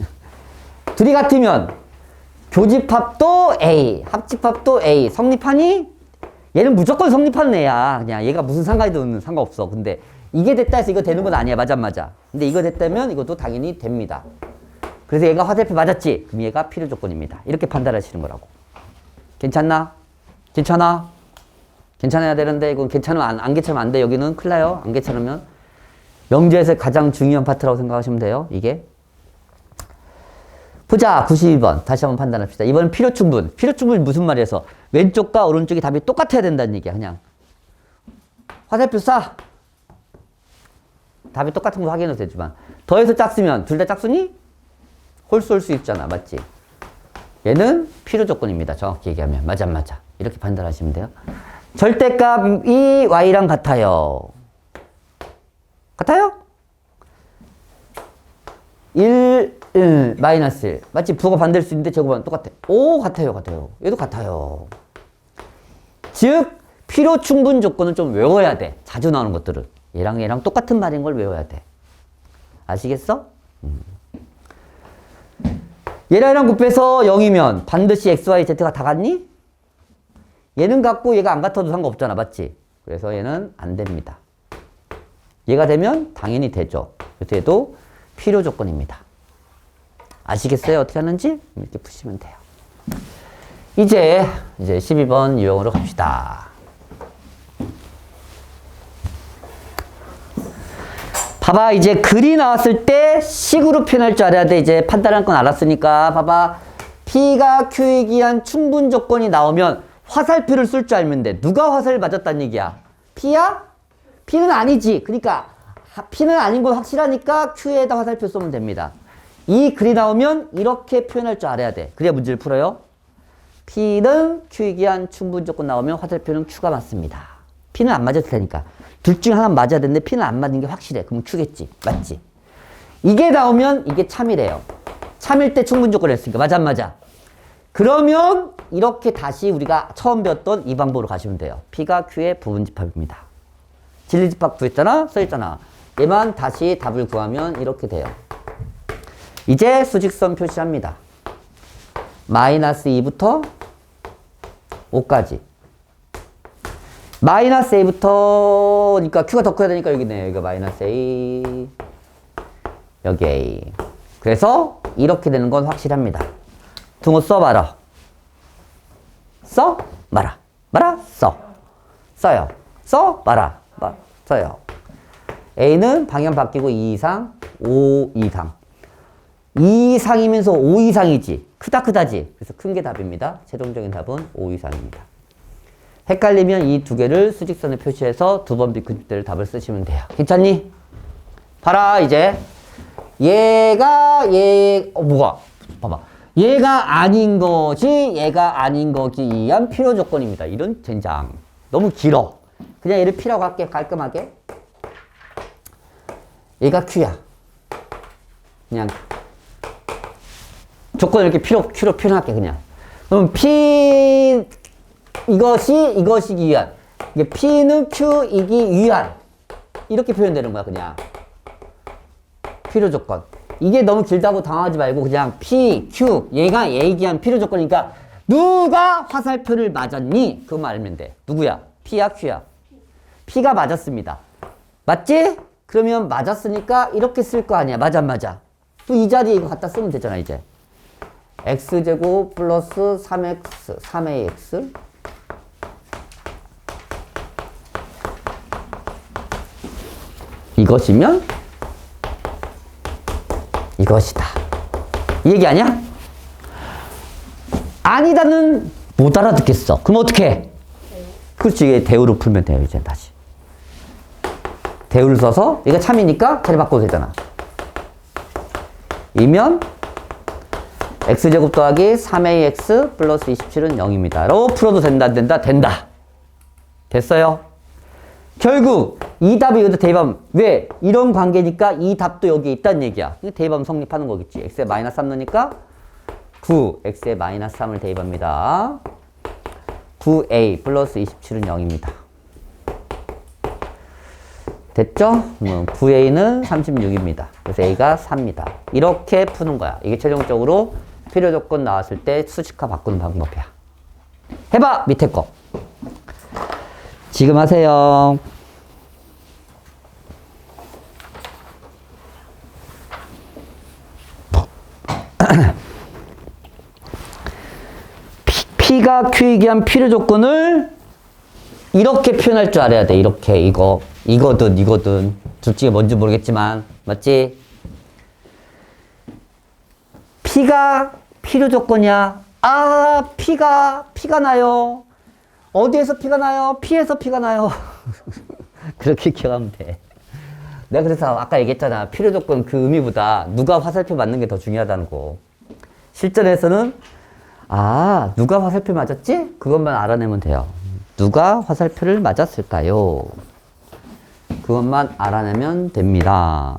둘이 같으면 교집합도 A, 합집합도 A 성립하니? 얘는 무조건 성립하는 애야. 그냥 얘가 무슨 상관이든 상관없어. 근데 이게 됐다 해서 이거 되는 건 아니야. 맞아. 근데 이거 됐다면 이것도 당연히 됩니다. 그래서 얘가 화살표 맞았지? 그럼 얘가 필요 조건입니다. 이렇게 판단하시는 거라고. 괜찮나? 괜찮아? 괜찮아야 되는데 이건 괜찮으면 안 괜찮으면 안 돼. 여기는 큰일 나요. 안 괜찮으면. 명제에서 가장 중요한 파트라고 생각하시면 돼요. 이게. 보자. 92번. 다시 한번 판단합시다. 이번엔 필요충분. 필요충분이 무슨 말이어서 왼쪽과 오른쪽이 답이 똑같아야 된다는 얘기야. 그냥. 화살표 쏴. 답이 똑같은 거 확인해도 되지만. 더해서 짝쓰면 둘 다 짝수니? 홀수 올 수 있잖아. 맞지? 얘는 필요 조건입니다. 정확히 얘기하면. 맞아. 이렇게 판단하시면 돼요. 절대값이 y랑 같아요. 같아요? 1, 마이너스 1. 맞지? 부호가 반대일 수 있는데 제곱은 똑같아. 오, 같아요. 얘도 같아요. 즉, 필요 충분 조건은 좀 외워야 돼. 자주 나오는 것들은. 얘랑 똑같은 말인 걸 외워야 돼. 아시겠어? 얘랑 곱해서 0이면 반드시 x, y, z가 다 같니? 얘는 같고 얘가 안 같아도 상관없잖아. 맞지? 그래서 얘는 안 됩니다. 얘가 되면 당연히 되죠. 그래서 얘도 필요 조건입니다. 아시겠어요? 어떻게 하는지? 이렇게 푸시면 돼요. 이제 12번 유형으로 갑시다. 봐봐. 이제 글이 나왔을 때 식으로 표현할 줄 알아야 돼. 이제 판단할 건 알았으니까. 봐봐. P가 Q에 기한 충분 조건이 나오면 화살표를 쓸 줄 알면 돼. 누가 화살을 맞았다는 얘기야? P야? P는 아니지. 그러니까 P는 아닌 건 확실하니까 Q에다 화살표 쏘면 됩니다. 이 글이 나오면 이렇게 표현할 줄 알아야 돼. 그래야 문제를 풀어요. P는 Q에 기한 충분 조건 나오면 화살표는 Q가 맞습니다. P는 안 맞을 테니까. 둘 중에 하나 맞아야 되는데 P는 안 맞는 게 확실해. 그럼 Q겠지. 맞지? 이게 나오면 이게 참이래요. 참일 때 충분 조건을 했으니까. 맞아, 안 맞아? 그러면 이렇게 다시 우리가 처음 배웠던 이 방법으로 가시면 돼요. P가 Q의 부분집합입니다. 진리집합 구했잖아? 써있잖아. 얘만 다시 답을 구하면 이렇게 돼요. 이제 수직선 표시합니다. 마이너스 2부터 5까지. 마이너스 A부터, 그러니까 Q가 더 커야 되니까 여기네요. 여기가 마이너스 A, 여기 A. 그래서 이렇게 되는 건 확실합니다. 등호 써봐라. 써? 말아. 말아? 써. 써요. 써? 말아. 써요. A는 방향 바뀌고 2 이상, 5 이상. 2 이상이면서 5 이상이지. 크다지. 그래서 큰 게 답입니다. 최종적인 답은 5 이상입니다. 헷갈리면 이 두 개를 수직선에 표시해서 두 번 비근대를 답을 쓰시면 돼요. 괜찮니? 봐라 이제 뭐가? 봐봐. 얘가 아닌 거기 위한 필요 조건입니다. 이런 젠장. 너무 길어. 그냥 얘를 P라고 할게. 깔끔하게. 얘가 Q야. 그냥 조건을 이렇게 Q로 표현할게 그냥. 그럼 P 이것이기 위한. 이게 P는 Q이기 위한. 이렇게 표현되는 거야 그냥. 필요 조건. 이게 너무 길다고 당하지 말고 그냥 P, Q 얘가 얘기한 필요 조건이니까 누가 화살표를 맞았니? 그것만 알면 돼. 누구야? P야 Q야? P가 맞았습니다. 맞지? 그러면 맞았으니까 이렇게 쓸 거 아니야. 맞아. 또 이 자리에 이거 갖다 쓰면 되잖아 이제. x제곱 플러스 3x 3ax 이것이면 이것이다. 이 얘기 아니야? 아니다는 못 알아듣겠어. 그럼 어떻게? 그렇지. 이게 대우로 풀면 돼요. 이제 다시. 대우를 써서 얘가 참이니까 자리 바꿔도 되잖아. 이면 x제곱 더하기 3ax 플러스 27은 0입니다. 라고 풀어도 된다. 됐어요? 결국 이 답이 여기다 대입하면 왜? 이런 관계니까 이 답도 여기 있다는 얘기야. 대입하면 성립하는 거겠지. x에 마이너스 3 넣으니까 9, x에 마이너스 3을 대입합니다. 9a 플러스 27은 0입니다. 됐죠? 9a는 36입니다. 그래서 a가 4입니다. 이렇게 푸는 거야. 이게 최종적으로 필요 조건 나왔을 때 수식화 바꾸는 방법이야. 해봐! 밑에 거. 지금 하세요. P가 Q이기 한 필요 조건을 이렇게 표현할 줄 알아야 돼. 이렇게 이거든 둘 중에 뭔지 모르겠지만 맞지? P가 필요 조건이야. 아 P가 나요. 어디에서 P가 나요? P에서 P가 나요. 그렇게 기억하면 돼. 내가 그래서 아까 얘기했잖아. 필요 조건 그 의미보다 누가 화살표 맞는 게 더 중요하다는 거. 실전에서는 누가 화살표 맞았지? 그것만 알아내면 돼요. 누가 화살표를 맞았을까요? 그것만 알아내면 됩니다.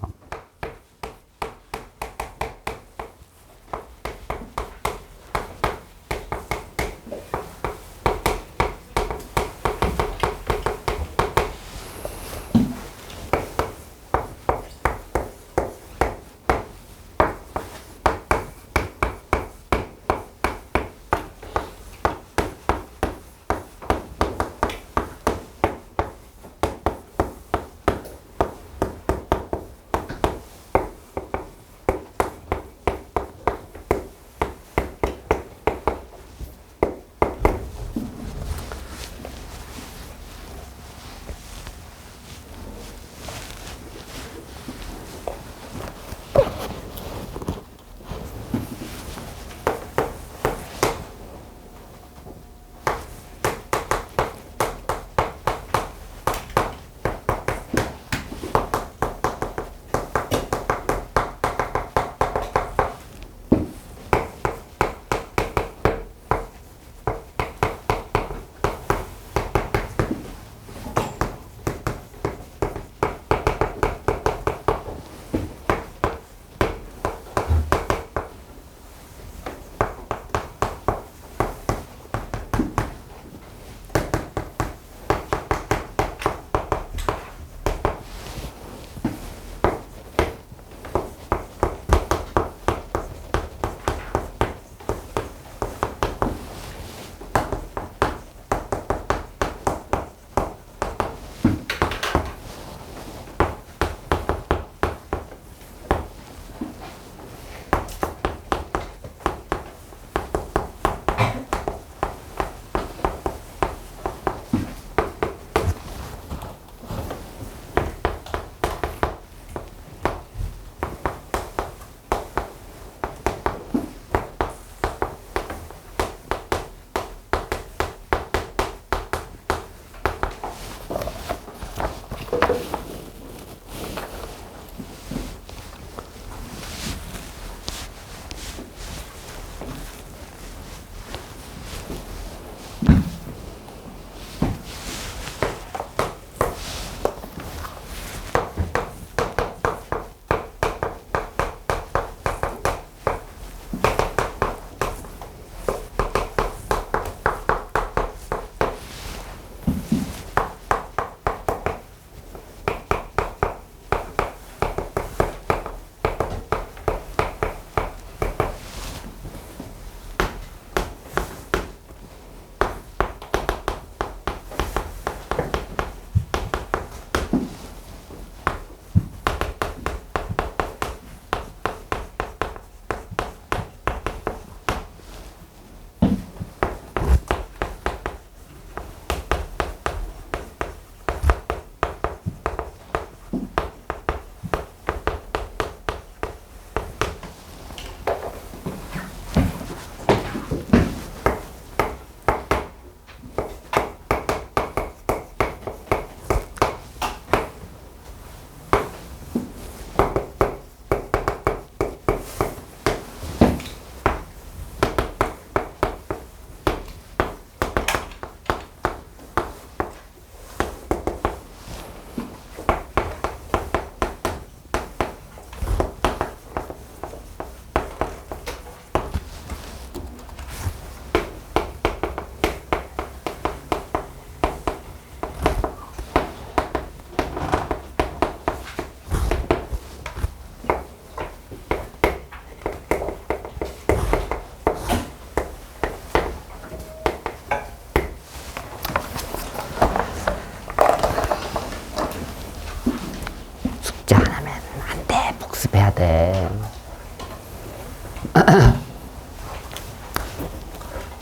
돼.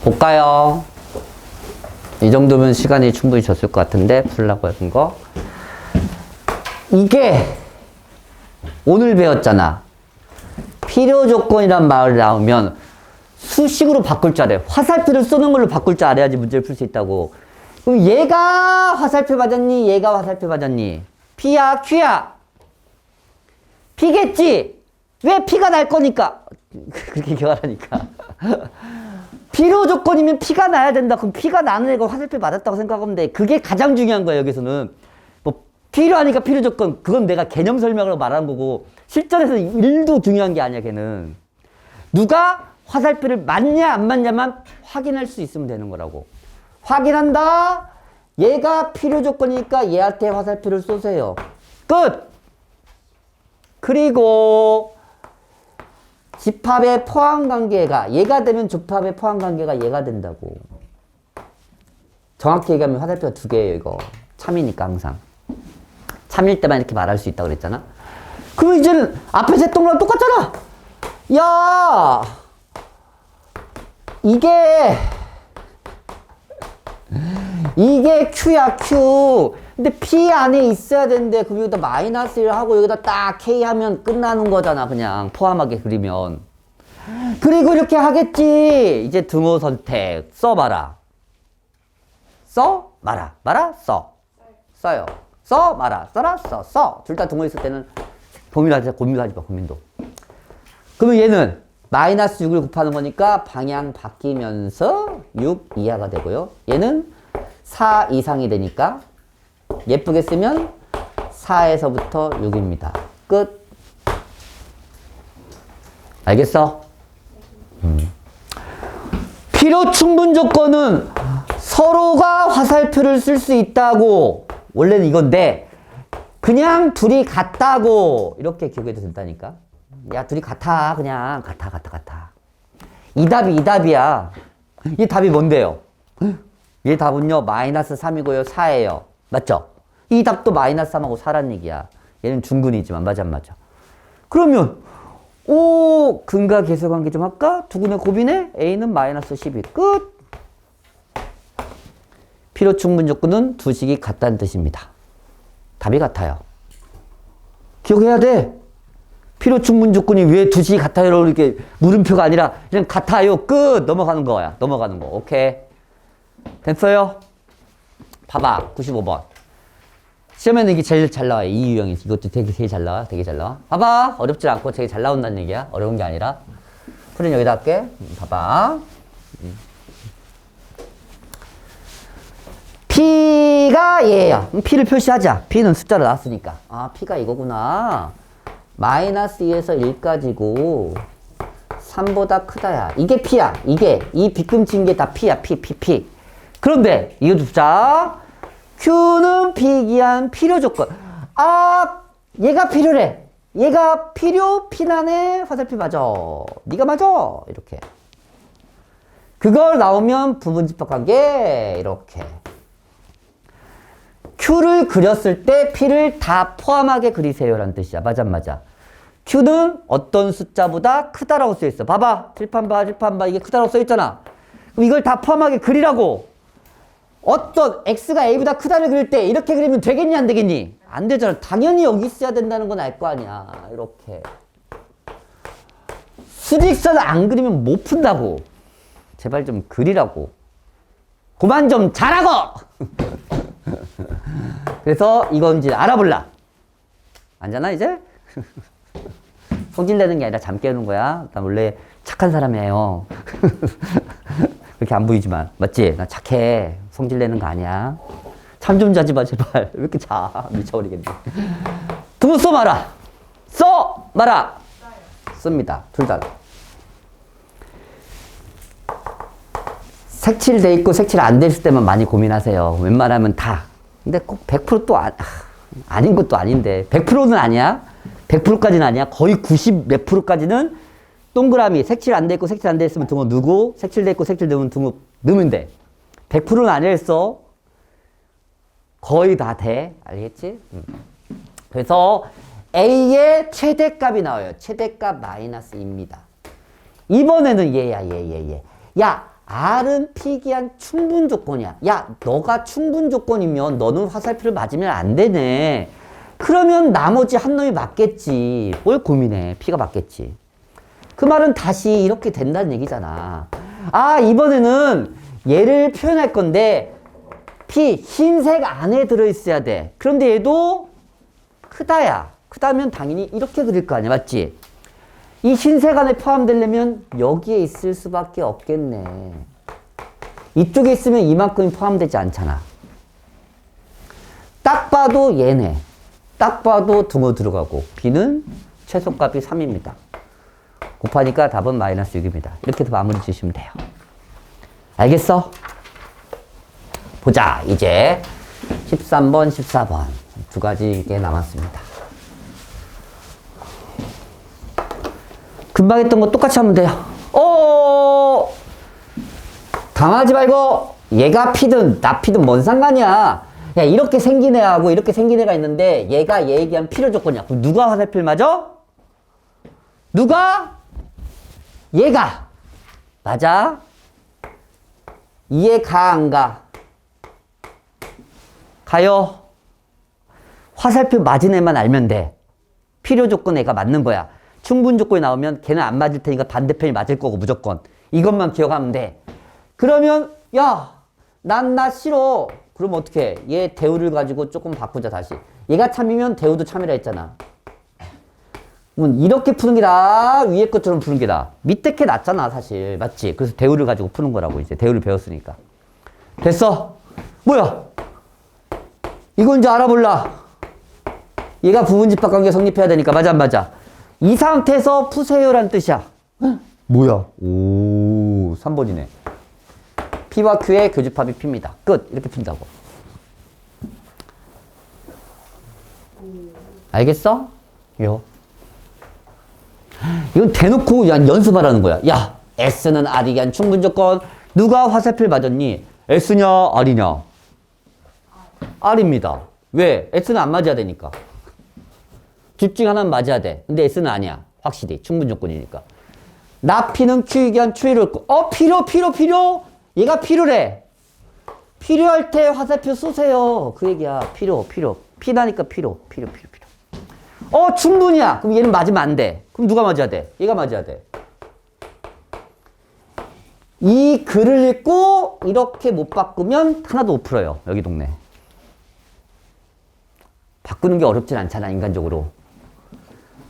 볼까요? 이 정도면 시간이 충분히 줬을 것 같은데 풀라고 했던 거. 이게 오늘 배웠잖아. 필요 조건이란 말이 나오면 수식으로 바꿀 줄 알아요. 화살표를 쏘는 걸로 바꿀 줄 알아야지 문제를 풀 수 있다고. 그럼 얘가 화살표 맞았니? 얘가 화살표 맞았니? P야? Q야? P겠지? 왜 P가 날 거니까? 그렇게 기억하라니까. 필요 조건이면 P가 나야 된다. 그럼 P가 나는 애가 화살표 맞았다고 생각하면 돼. 그게 가장 중요한 거야, 여기서는. 뭐, 필요하니까 필요 조건. 그건 내가 개념 설명으로 말하는 거고, 실전에서는 일도 중요한 게 아니야, 걔는. 누가 화살표를 맞냐, 안 맞냐만 확인할 수 있으면 되는 거라고. 확인한다. 얘가 필요 조건이니까 얘한테 화살표를 쏘세요. 끝! 그리고 집합의 포함관계가 얘가 되면 집합의 포함관계가 얘가 된다고. 정확히 얘기하면 화살표가 두 개예요, 이거. 참이니까 항상. 참일 때만 이렇게 말할 수 있다고 그랬잖아. 그럼 이제는 앞에서 했던 거랑 똑같잖아. 야, 이게 Q야, Q. 근데 P 안에 있어야 되는데, 그럼 여기다 마이너스 1 하고 여기다 딱 K 하면 끝나는 거잖아, 그냥. 포함하게 그리면. 그리고 이렇게 하겠지. 이제 등호 선택. 써봐라. 써, 말아. 말아, 써. 써요. 써, 말아. 써라, 써. 써. 둘 다 등호 있을 때는 고민하지 마, 고민도. 그러면 얘는 마이너스 6을 곱하는 거니까 방향 바뀌면서 6 이하가 되고요. 얘는 4 이상이 되니까 예쁘게 쓰면 4에서부터 6입니다. 끝. 알겠어? 필요 충분 조건은 서로가 화살표를 쓸 수 있다고. 원래는 이건데 그냥 둘이 같다고 이렇게 기억해도 된다니까. 야, 둘이 같아. 그냥 같아. 이 답이야. 이 답이 뭔데요? 얘 답은요, 마이너스 3이고요, 4예요. 맞죠? 이 답도 마이너스 3하고 4란 얘기야. 얘는 중근이지만, 맞아, 안 맞아? 그러면, 근과 계수 관계 좀 할까? 두근의 곱이네? A는 마이너스 12. 끝! 필요 충분 조건은 두 식이 같다는 뜻입니다. 답이 같아요. 기억해야 돼. 필요 충분 조건이 왜 두 식이 같아요? 이렇게 물음표가 아니라 그냥 같아요. 끝! 넘어가는 거야. 넘어가는 거. 오케이. 됐어요? 봐봐. 95번. 시험에는 이게 제일 잘 나와요. 이 유형이. 이것도 되게 잘 나와. 되게 잘 나와. 봐봐. 어렵지 않고 되게 잘 나온다는 얘기야. 어려운 게 아니라. 풀은 여기다 할게. 봐봐. P가 얘예요. P를 표시하자. P는 숫자로 나왔으니까. 아, P가 이거구나. 마이너스 2에서 1까지고 3보다 크다야. 이게 P야. 이 빗금친 게 다 P야. P. 그런데 이거 숫자 Q는 비기한 필요 조건. 아, 얘가 필요래. 얘가 필요 피난에 화살표 맞아. 네가 맞아. 이렇게. 그걸 나오면 부분 집합관계 이렇게. Q를 그렸을 때 P를 다 포함하게 그리세요 라는 뜻이야. 맞아 안 맞아? Q는 어떤 숫자보다 크다라고 써있어. 봐봐. 칠판 봐. 이게 크다라고 써있잖아. 그럼 이걸 다 포함하게 그리라고. 어떤 X가 A보다 크다를 그릴 때 이렇게 그리면 되겠니 안 되겠니? 안 되잖아. 당연히 여기 있어야 된다는 건 알 거 아니야. 이렇게. 수직선을 안 그리면 못 푼다고. 제발 좀 그리라고. 그만 좀 잘하고! 그래서 이건지 알아볼라. 앉아나 이제? 성질 내는 게 아니라 잠 깨우는 거야. 나 원래 착한 사람이에요. 그렇게 안 보이지만. 맞지? 나 착해. 성질 내는 거 아니야. 잠 좀 자지 마, 제발. 왜 이렇게 자? 미쳐버리겠네. 두고 써 마라. 써 마라. 씁니다. 둘 다. 색칠돼 있고 색칠 안 돼 있을 때만 많이 고민하세요. 웬만하면 다. 근데 꼭 100%또 아닌 것도 아닌데. 100%는 아니야. 100%까지는 아니야. 거의 90 몇 프로까지는 동그라미 색칠 안 돼 있고 색칠 안 돼 있으면 등호 넣고 색칠돼 있고 색칠 되면 등호 넣으면 돼. 100%는 아니었어. 거의 다 돼. 알겠지? 그래서 A의 최대값이 나와요. 최대값 마이너스 2입니다. 이번에는 얘야, 얘. 야, R은 P기한 충분 조건이야. 야, 너가 충분 조건이면 너는 화살표를 맞으면 안 되네. 그러면 나머지 한 놈이 맞겠지. 뭘 고민해. P가 맞겠지. 그 말은 다시 이렇게 된다는 얘기잖아. 아, 이번에는 얘를 표현할 건데 P, 흰색 안에 들어있어야 돼. 그런데 얘도 크다야. 크다면 당연히 이렇게 그릴 거 아니야. 맞지? 이 흰색 안에 포함되려면 여기에 있을 수밖에 없겠네. 이쪽에 있으면 이만큼이 포함되지 않잖아. 딱 봐도 얘네. 딱 봐도 등호 들어가고 B는 최소값이 3입니다. 곱하니까 답은 마이너스 6입니다. 이렇게 해서 마무리 지으시면 돼요. 알겠어? 보자. 이제 13번, 14번 두 가지 게 남았습니다. 금방 했던 거 똑같이 하면 돼요. 당하지 말고 얘가 P든 나 P든 뭔 상관이야. 야, 이렇게 생긴 애하고 이렇게 생긴 애가 있는데 얘가 얘에 대한 필요 조건이야. 그럼 누가 화살표를 맞아? 누가? 얘가. 맞아? 이해 가, 안 가? 가요. 화살표 맞은 애만 알면 돼. 필요 조건 애가 맞는 거야. 충분 조건이 나오면 걔는 안 맞을 테니까 반대편이 맞을 거고 무조건. 이것만 기억하면 돼. 그러면 야, 나 싫어. 그럼 어떻게 해? 얘 대우를 가지고 조금 바꾸자 다시. 얘가 참이면 대우도 참이라 했잖아. 이렇게 푸는 게 나아? 위에 것처럼 푸는 게 나아? 밑에 게 낫잖아 사실. 맞지? 그래서 대우를 가지고 푸는 거라고. 이제 대우를 배웠으니까. 됐어? 뭐야? 이건 이제 알아볼라. 얘가 부분집합관계 성립해야 되니까. 맞아 안 맞아? 이 상태에서 푸세요란 뜻이야. 뭐야? 오, 3번이네. P와 Q의 교집합이 P입니다. 끝. 이렇게 푼다고. 알겠어? 요. 이건 대놓고 연습하라는 거야. 야, S는 R이기 한 충분 조건. 누가 화살표를 맞았니? S냐, R이냐? R입니다. 왜? S는 안 맞아야 되니까. 둘 중 하나는 맞아야 돼. 근데 S는 아니야. 확실히. 충분 조건이니까. 나 P는 Q이기 한 추이를 필요? 얘가 필요래. 필요할 때 화살표 쏘세요. 그 얘기야. 필요. P나니까 필요. 충분이야. 그럼 얘는 맞으면 안 돼. 그럼 누가 맞아야 돼? 얘가 맞아야 돼. 이 글을 읽고 이렇게 못 바꾸면 하나도 못 풀어요. 여기 동네. 바꾸는 게 어렵진 않잖아, 인간적으로.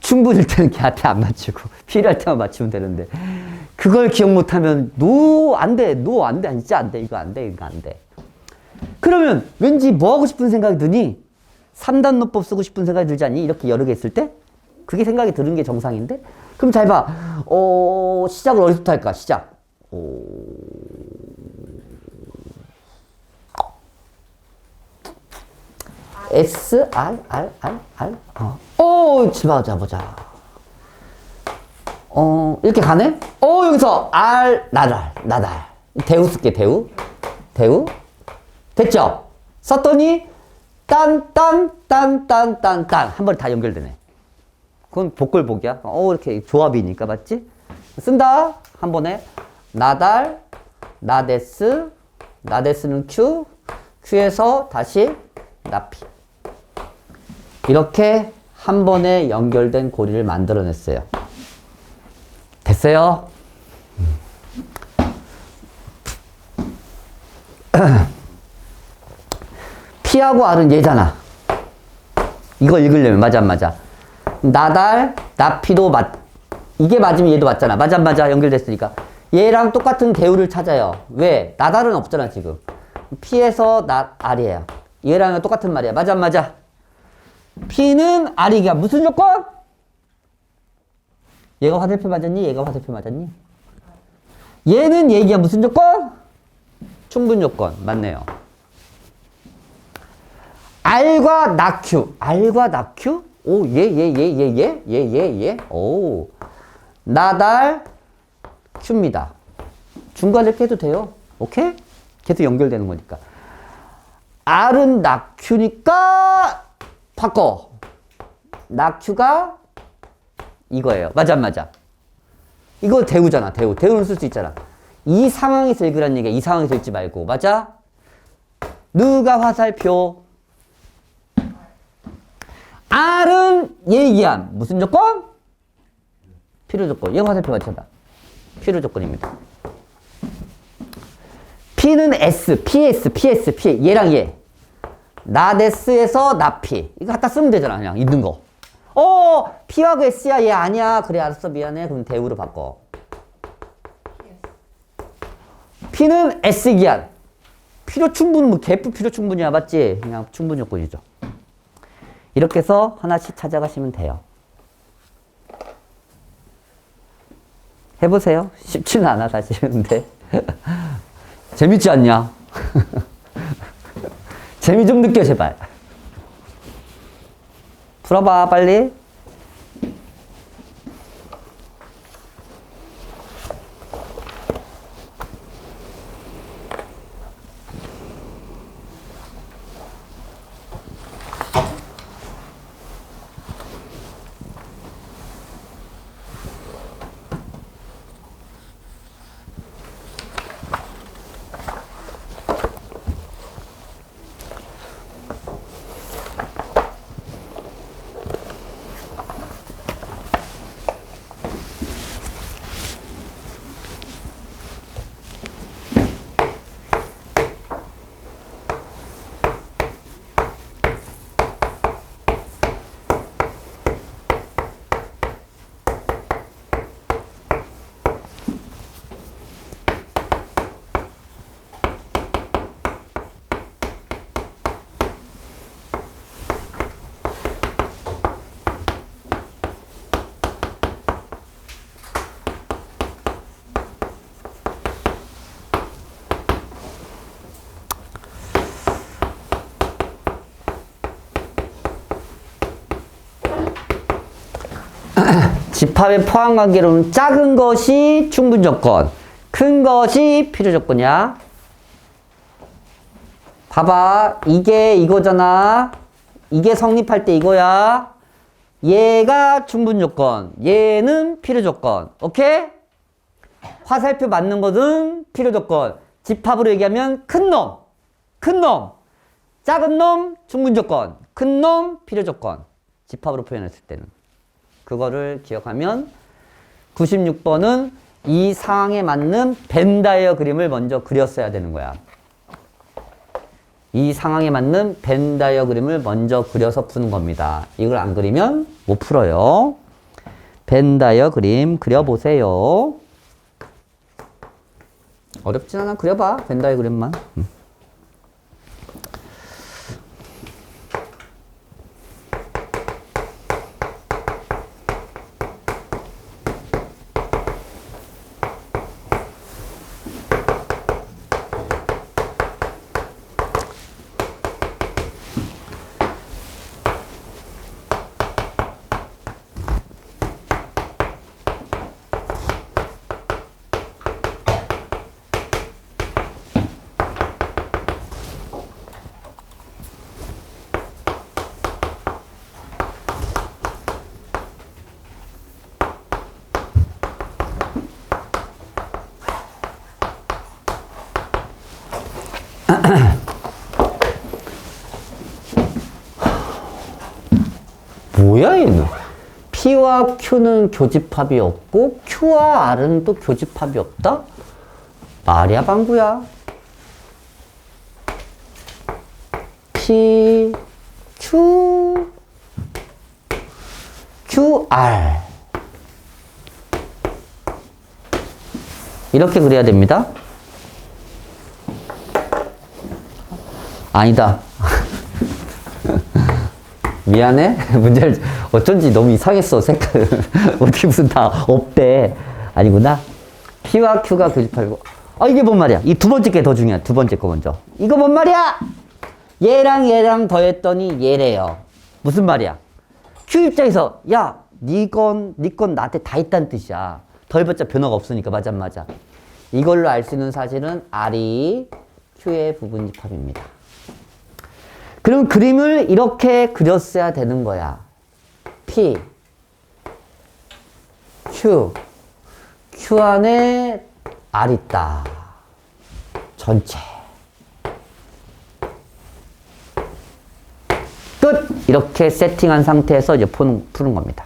충분일 때는 걔한테 안 맞추고 필요할 때만 맞추면 되는데 그걸 기억 못하면 안 돼. 진짜 안 돼. 이거 안 돼. 그러면 왠지 뭐 하고 싶은 생각이 드니? 3단 노법 쓰고 싶은 생각이 들지 않니? 이렇게 여러 개 있을 때? 그게 생각이 드는 게 정상인데? 그럼 잘 봐. 시작을 어디서부터 할까? 시작. S, R. 보자. 이렇게 가네? 여기서 R, 나달. 대우 쓸게, 대우. 됐죠? 썼더니, 딴. 한 번에 다 연결되네. 그건 복글복이야. 이렇게 조합이니까, 맞지? 쓴다. 한 번에. 나달, 나데스는 Q, Q에서 다시 나피. 이렇게 한 번에 연결된 고리를 만들어냈어요. 됐어요? P하고 R은 얘잖아. 이거 읽으려면 맞아 안 맞아? 나달, 나피도 이게 맞으면 얘도 맞잖아. 맞아 안 맞아? 연결됐으니까. 얘랑 똑같은 대우를 찾아요. 왜? 나달은 없잖아 지금. P에서 R이에요. 얘랑 똑같은 말이야. 맞아 안 맞아? P는 R이야. 무슨 조건? 얘가 화살표 맞았니? 얘는 얘기야. 무슨 조건? 충분 조건. 맞네요. R과 나Q. 오, 얘. 오. 나달, Q입니다. 중간에 이렇게 해도 돼요. 오케이? 계속 연결되는 거니까. R은 나Q니까 바꿔. 나 Q가 이거예요. 맞아, 안 맞아? 이거 대우잖아, 대우. 대우는 쓸 수 있잖아. 이 상황에서 읽으란 얘기야. 이 상황에서 읽지 말고. 맞아? 누가 화살표? R은 얘기한 무슨 조건? 필요 조건. 얘 화살표 맞춰봐. 필요 조건입니다. P는 S, PS, PS, P. 얘랑 얘. 나 데스에서 나 P. 이거 갖다 쓰면 되잖아. 그냥 있는 거. P하고 S야. 얘 아니야. 그래, 알았어. 미안해. 그럼 대우로 바꿔. P는 S기한. 필요 충분, 뭐, 개프 필요 충분이야. 맞지? 그냥 충분 조건이죠. 이렇게 해서 하나씩 찾아가시면 돼요. 해보세요. 쉽지는 않아, 사실. 근데. 재밌지 않냐? 재미 좀 느껴, 제발. 풀어봐, 빨리. 집합의 포함 관계로는 작은 것이 충분 조건, 큰 것이 필요 조건이야. 봐봐, 이게 이거잖아. 이게 성립할 때 이거야. 얘가 충분 조건, 얘는 필요 조건. 오케이? 화살표 맞는 것은 필요 조건. 집합으로 얘기하면 큰 놈, 큰 놈, 작은 놈 충분 조건, 큰 놈 필요 조건. 집합으로 표현했을 때는. 그거를 기억하면 96번은 이 상황에 맞는 벤 다이어그램을 먼저 그렸어야 되는 거야. 이 상황에 맞는 벤 다이어그램을 먼저 그려서 푸는 겁니다. 이걸 안 그리면 못 풀어요. 벤 다이어그램 그려보세요. 어렵진 않아. 그려봐. 벤 다이어그램만. 뭐야 얘는? P와 Q는 교집합이 없고 Q와 R은 또 교집합이 없다? 말이야 방구야. P, Q, QR 이렇게 그려야 됩니다. 아니다. 미안해. 문제를 어쩐지 너무 이상했어. 색깔 어떻게 무슨 다 없대. 아니구나. P와 Q가 교집합이고. 이게 뭔 말이야? 이 두 번째 게 더 중요해. 두 번째 거 먼저. 이거 뭔 말이야? 얘랑 얘랑 더했더니 얘래요. 무슨 말이야? Q 입장에서 야, 네 건 나한테 다 있다는 뜻이야. 더해봤자 변화가 없으니까. 맞아 안 맞아? 이걸로 알 수 있는 사실은 R이 Q의 부분집합입니다. 그럼 그림을 이렇게 그렸어야 되는 거야. P, Q, Q 안에 R 있다. 전체. 끝! 이렇게 세팅한 상태에서 이제 푸는 겁니다.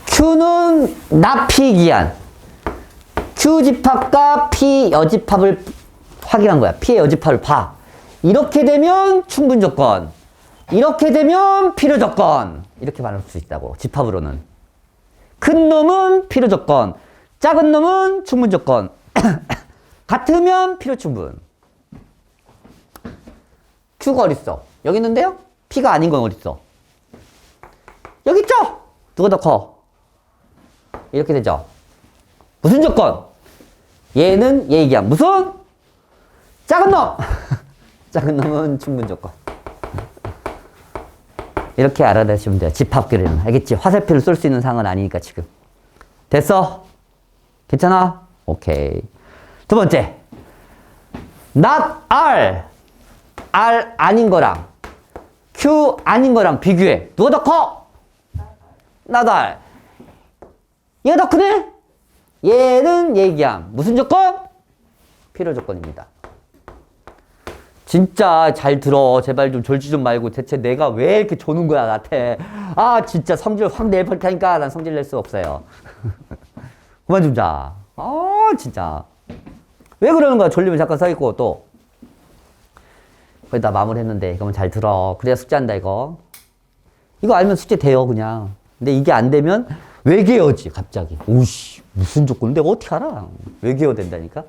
Q는 납피 기한. Q 집합과 P 여집합을 확인한 거야. P의 여집합을 봐. 이렇게 되면 충분 조건. 이렇게 되면 필요 조건. 이렇게 말할 수 있다고. 집합으로는. 큰 놈은 필요 조건. 작은 놈은 충분 조건. 같으면 필요 충분. Q가 어딨어? 여기 있는데요? P가 아닌 건 어딨어? 여기 있죠? 누가 더 커? 이렇게 되죠? 무슨 조건? 얘는 얘 얘기야. 무슨? 작은 놈! 작은 놈은 충분 조건. 이렇게 알아내시면 돼요. 집합끼리는. 알겠지? 화살표를 쏠 수 있는 상황은 아니니까 지금. 됐어? 괜찮아? 오케이. 두 번째. not R. R 아닌 거랑 Q 아닌 거랑 비교해. 누가 더 커? not R. 얘가 더 크네? 얘는 얘기함. 무슨 조건? 필요 조건입니다. 진짜 잘 들어. 제발 좀 졸지 좀 말고. 대체 내가 왜 이렇게 조는 거야, 나한테. 아, 진짜 성질 확 내볼 테니까 난 성질 낼 수 없어요. 그만 좀 자. 아, 진짜. 왜 그러는 거야? 졸리면 잠깐 서 있고 또. 거기다 마무리 했는데 이거만 잘 들어. 그래야 숙제한다, 이거. 이거 알면 숙제 돼요, 그냥. 근데 이게 안 되면 외계어지, 갑자기. 오씨, 무슨 조건인데 어떻게 알아? 외계어 된다니까?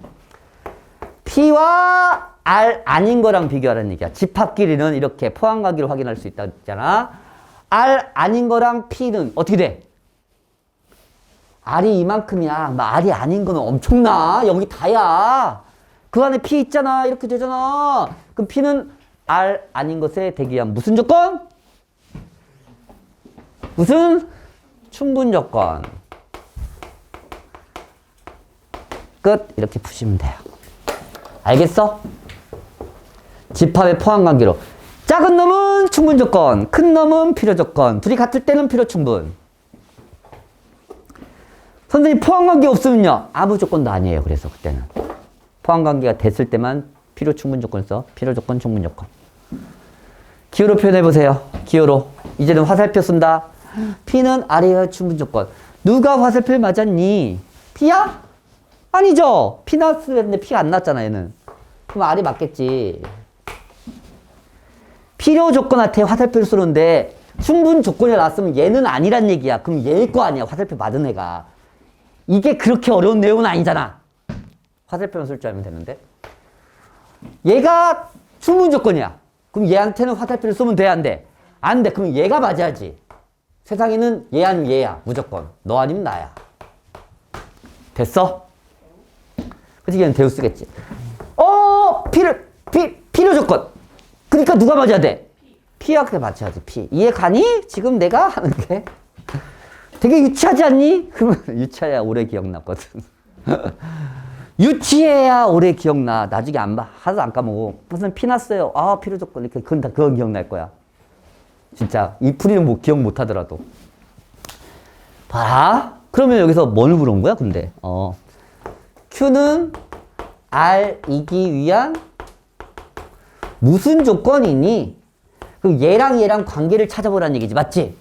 P와 R 아닌 거랑 비교하라는 얘기야. 집합끼리는 이렇게 포함관계를 확인할 수 있다고 했잖아. R 아닌 거랑 P는 어떻게 돼? R이 이만큼이야. R이 아닌 거는 엄청나. 여기 다야. 그 안에 P 있잖아. 이렇게 되잖아. 그럼 P는 R 아닌 것에 대기한 무슨 조건? 무슨? 충분 조건. 끝. 이렇게 푸시면 돼요. 알겠어? 집합의 포함관계로. 작은 놈은 충분 조건, 큰 놈은 필요 조건. 둘이 같을 때는 필요 충분. 선생님 포함관계 없으면요? 아무 조건도 아니에요. 그래서 그때는. 포함관계가 됐을 때만 필요 충분 조건 써. 필요 조건, 충분 조건. 기호로 표현해보세요. 기호로. 이제는 화살표 쓴다. P는 R의 충분 조건. 누가 화살표를 맞았니? P야? 아니죠. P 나왔는데 P 안 났잖아, 얘는. 그럼 R이 맞겠지. 필요 조건한테 화살표를 쏘는데 충분 조건이 나왔으면 얘는 아니란 얘기야. 그럼 얘일 거 아니야. 화살표 맞은 애가. 이게 그렇게 어려운 내용은 아니잖아. 화살표만 쓸 줄 알면 되는데. 얘가 충분 조건이야. 그럼 얘한테는 화살표를 쏘면 돼, 안 돼? 안 돼. 그럼 얘가 맞아야지. 세상에는 얘 아니면 얘야. 무조건. 너 아니면 나야. 됐어? 그치, 얘는 대우 쓰겠지. 필요 조건. 그러니까 누가 맞아야 돼? P하고 맞춰야지, P. 이해 가니? 지금 내가 하는 게. 되게 유치하지 않니? 그러면 유치해야 오래 기억났거든. 유치해야 오래 기억나. 나중에 하나도 안 까먹어. 무슨 P 났어요. 아, 필요 조건. 이렇게. 그건 기억날 거야. 진짜. 이 풀이는 기억 못 하더라도. 봐라. 그러면 여기서 뭘 물어본 거야, 근데? Q는 R이기 위한 무슨 조건이니? 그럼 얘랑 관계를 찾아보라는 얘기지. 맞지?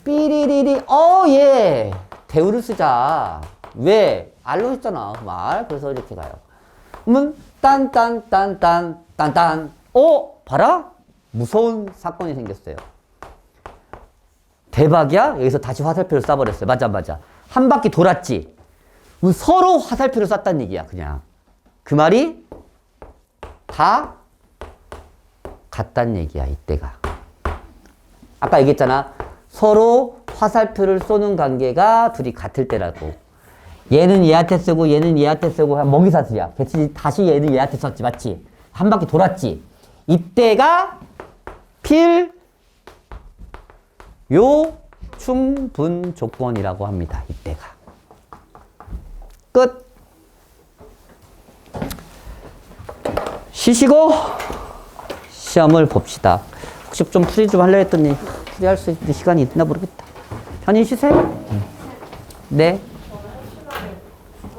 삐리리리. 예. 대우를 쓰자. 왜? R로 했잖아. 말. 그래서 이렇게 가요. 그러면 딴딴딴딴딴딴. 봐라. 무서운 사건이 생겼어요. 대박이야? 여기서 다시 화살표를 쏴버렸어요. 맞아. 한 바퀴 돌았지? 서로 화살표를 쐈다는 얘기야, 그냥. 그 말이 다 같다는 얘기야, 이때가. 아까 얘기했잖아. 서로 화살표를 쏘는 관계가 둘이 같을 때라고. 얘는 얘한테 쓰고 얘는 얘한테 쓰고 한 먹이사슬이야. 다시 얘는 얘한테 썼지, 맞지? 한 바퀴 돌았지? 이때가 충분 조건이라고 합니다. 이때가. 끝. 쉬시고 시험을 봅시다. 학습 좀 풀이 좀 하려 했더니 풀이할 수 있는 시간이 있나 모르겠다. 편히 쉬세요. 네.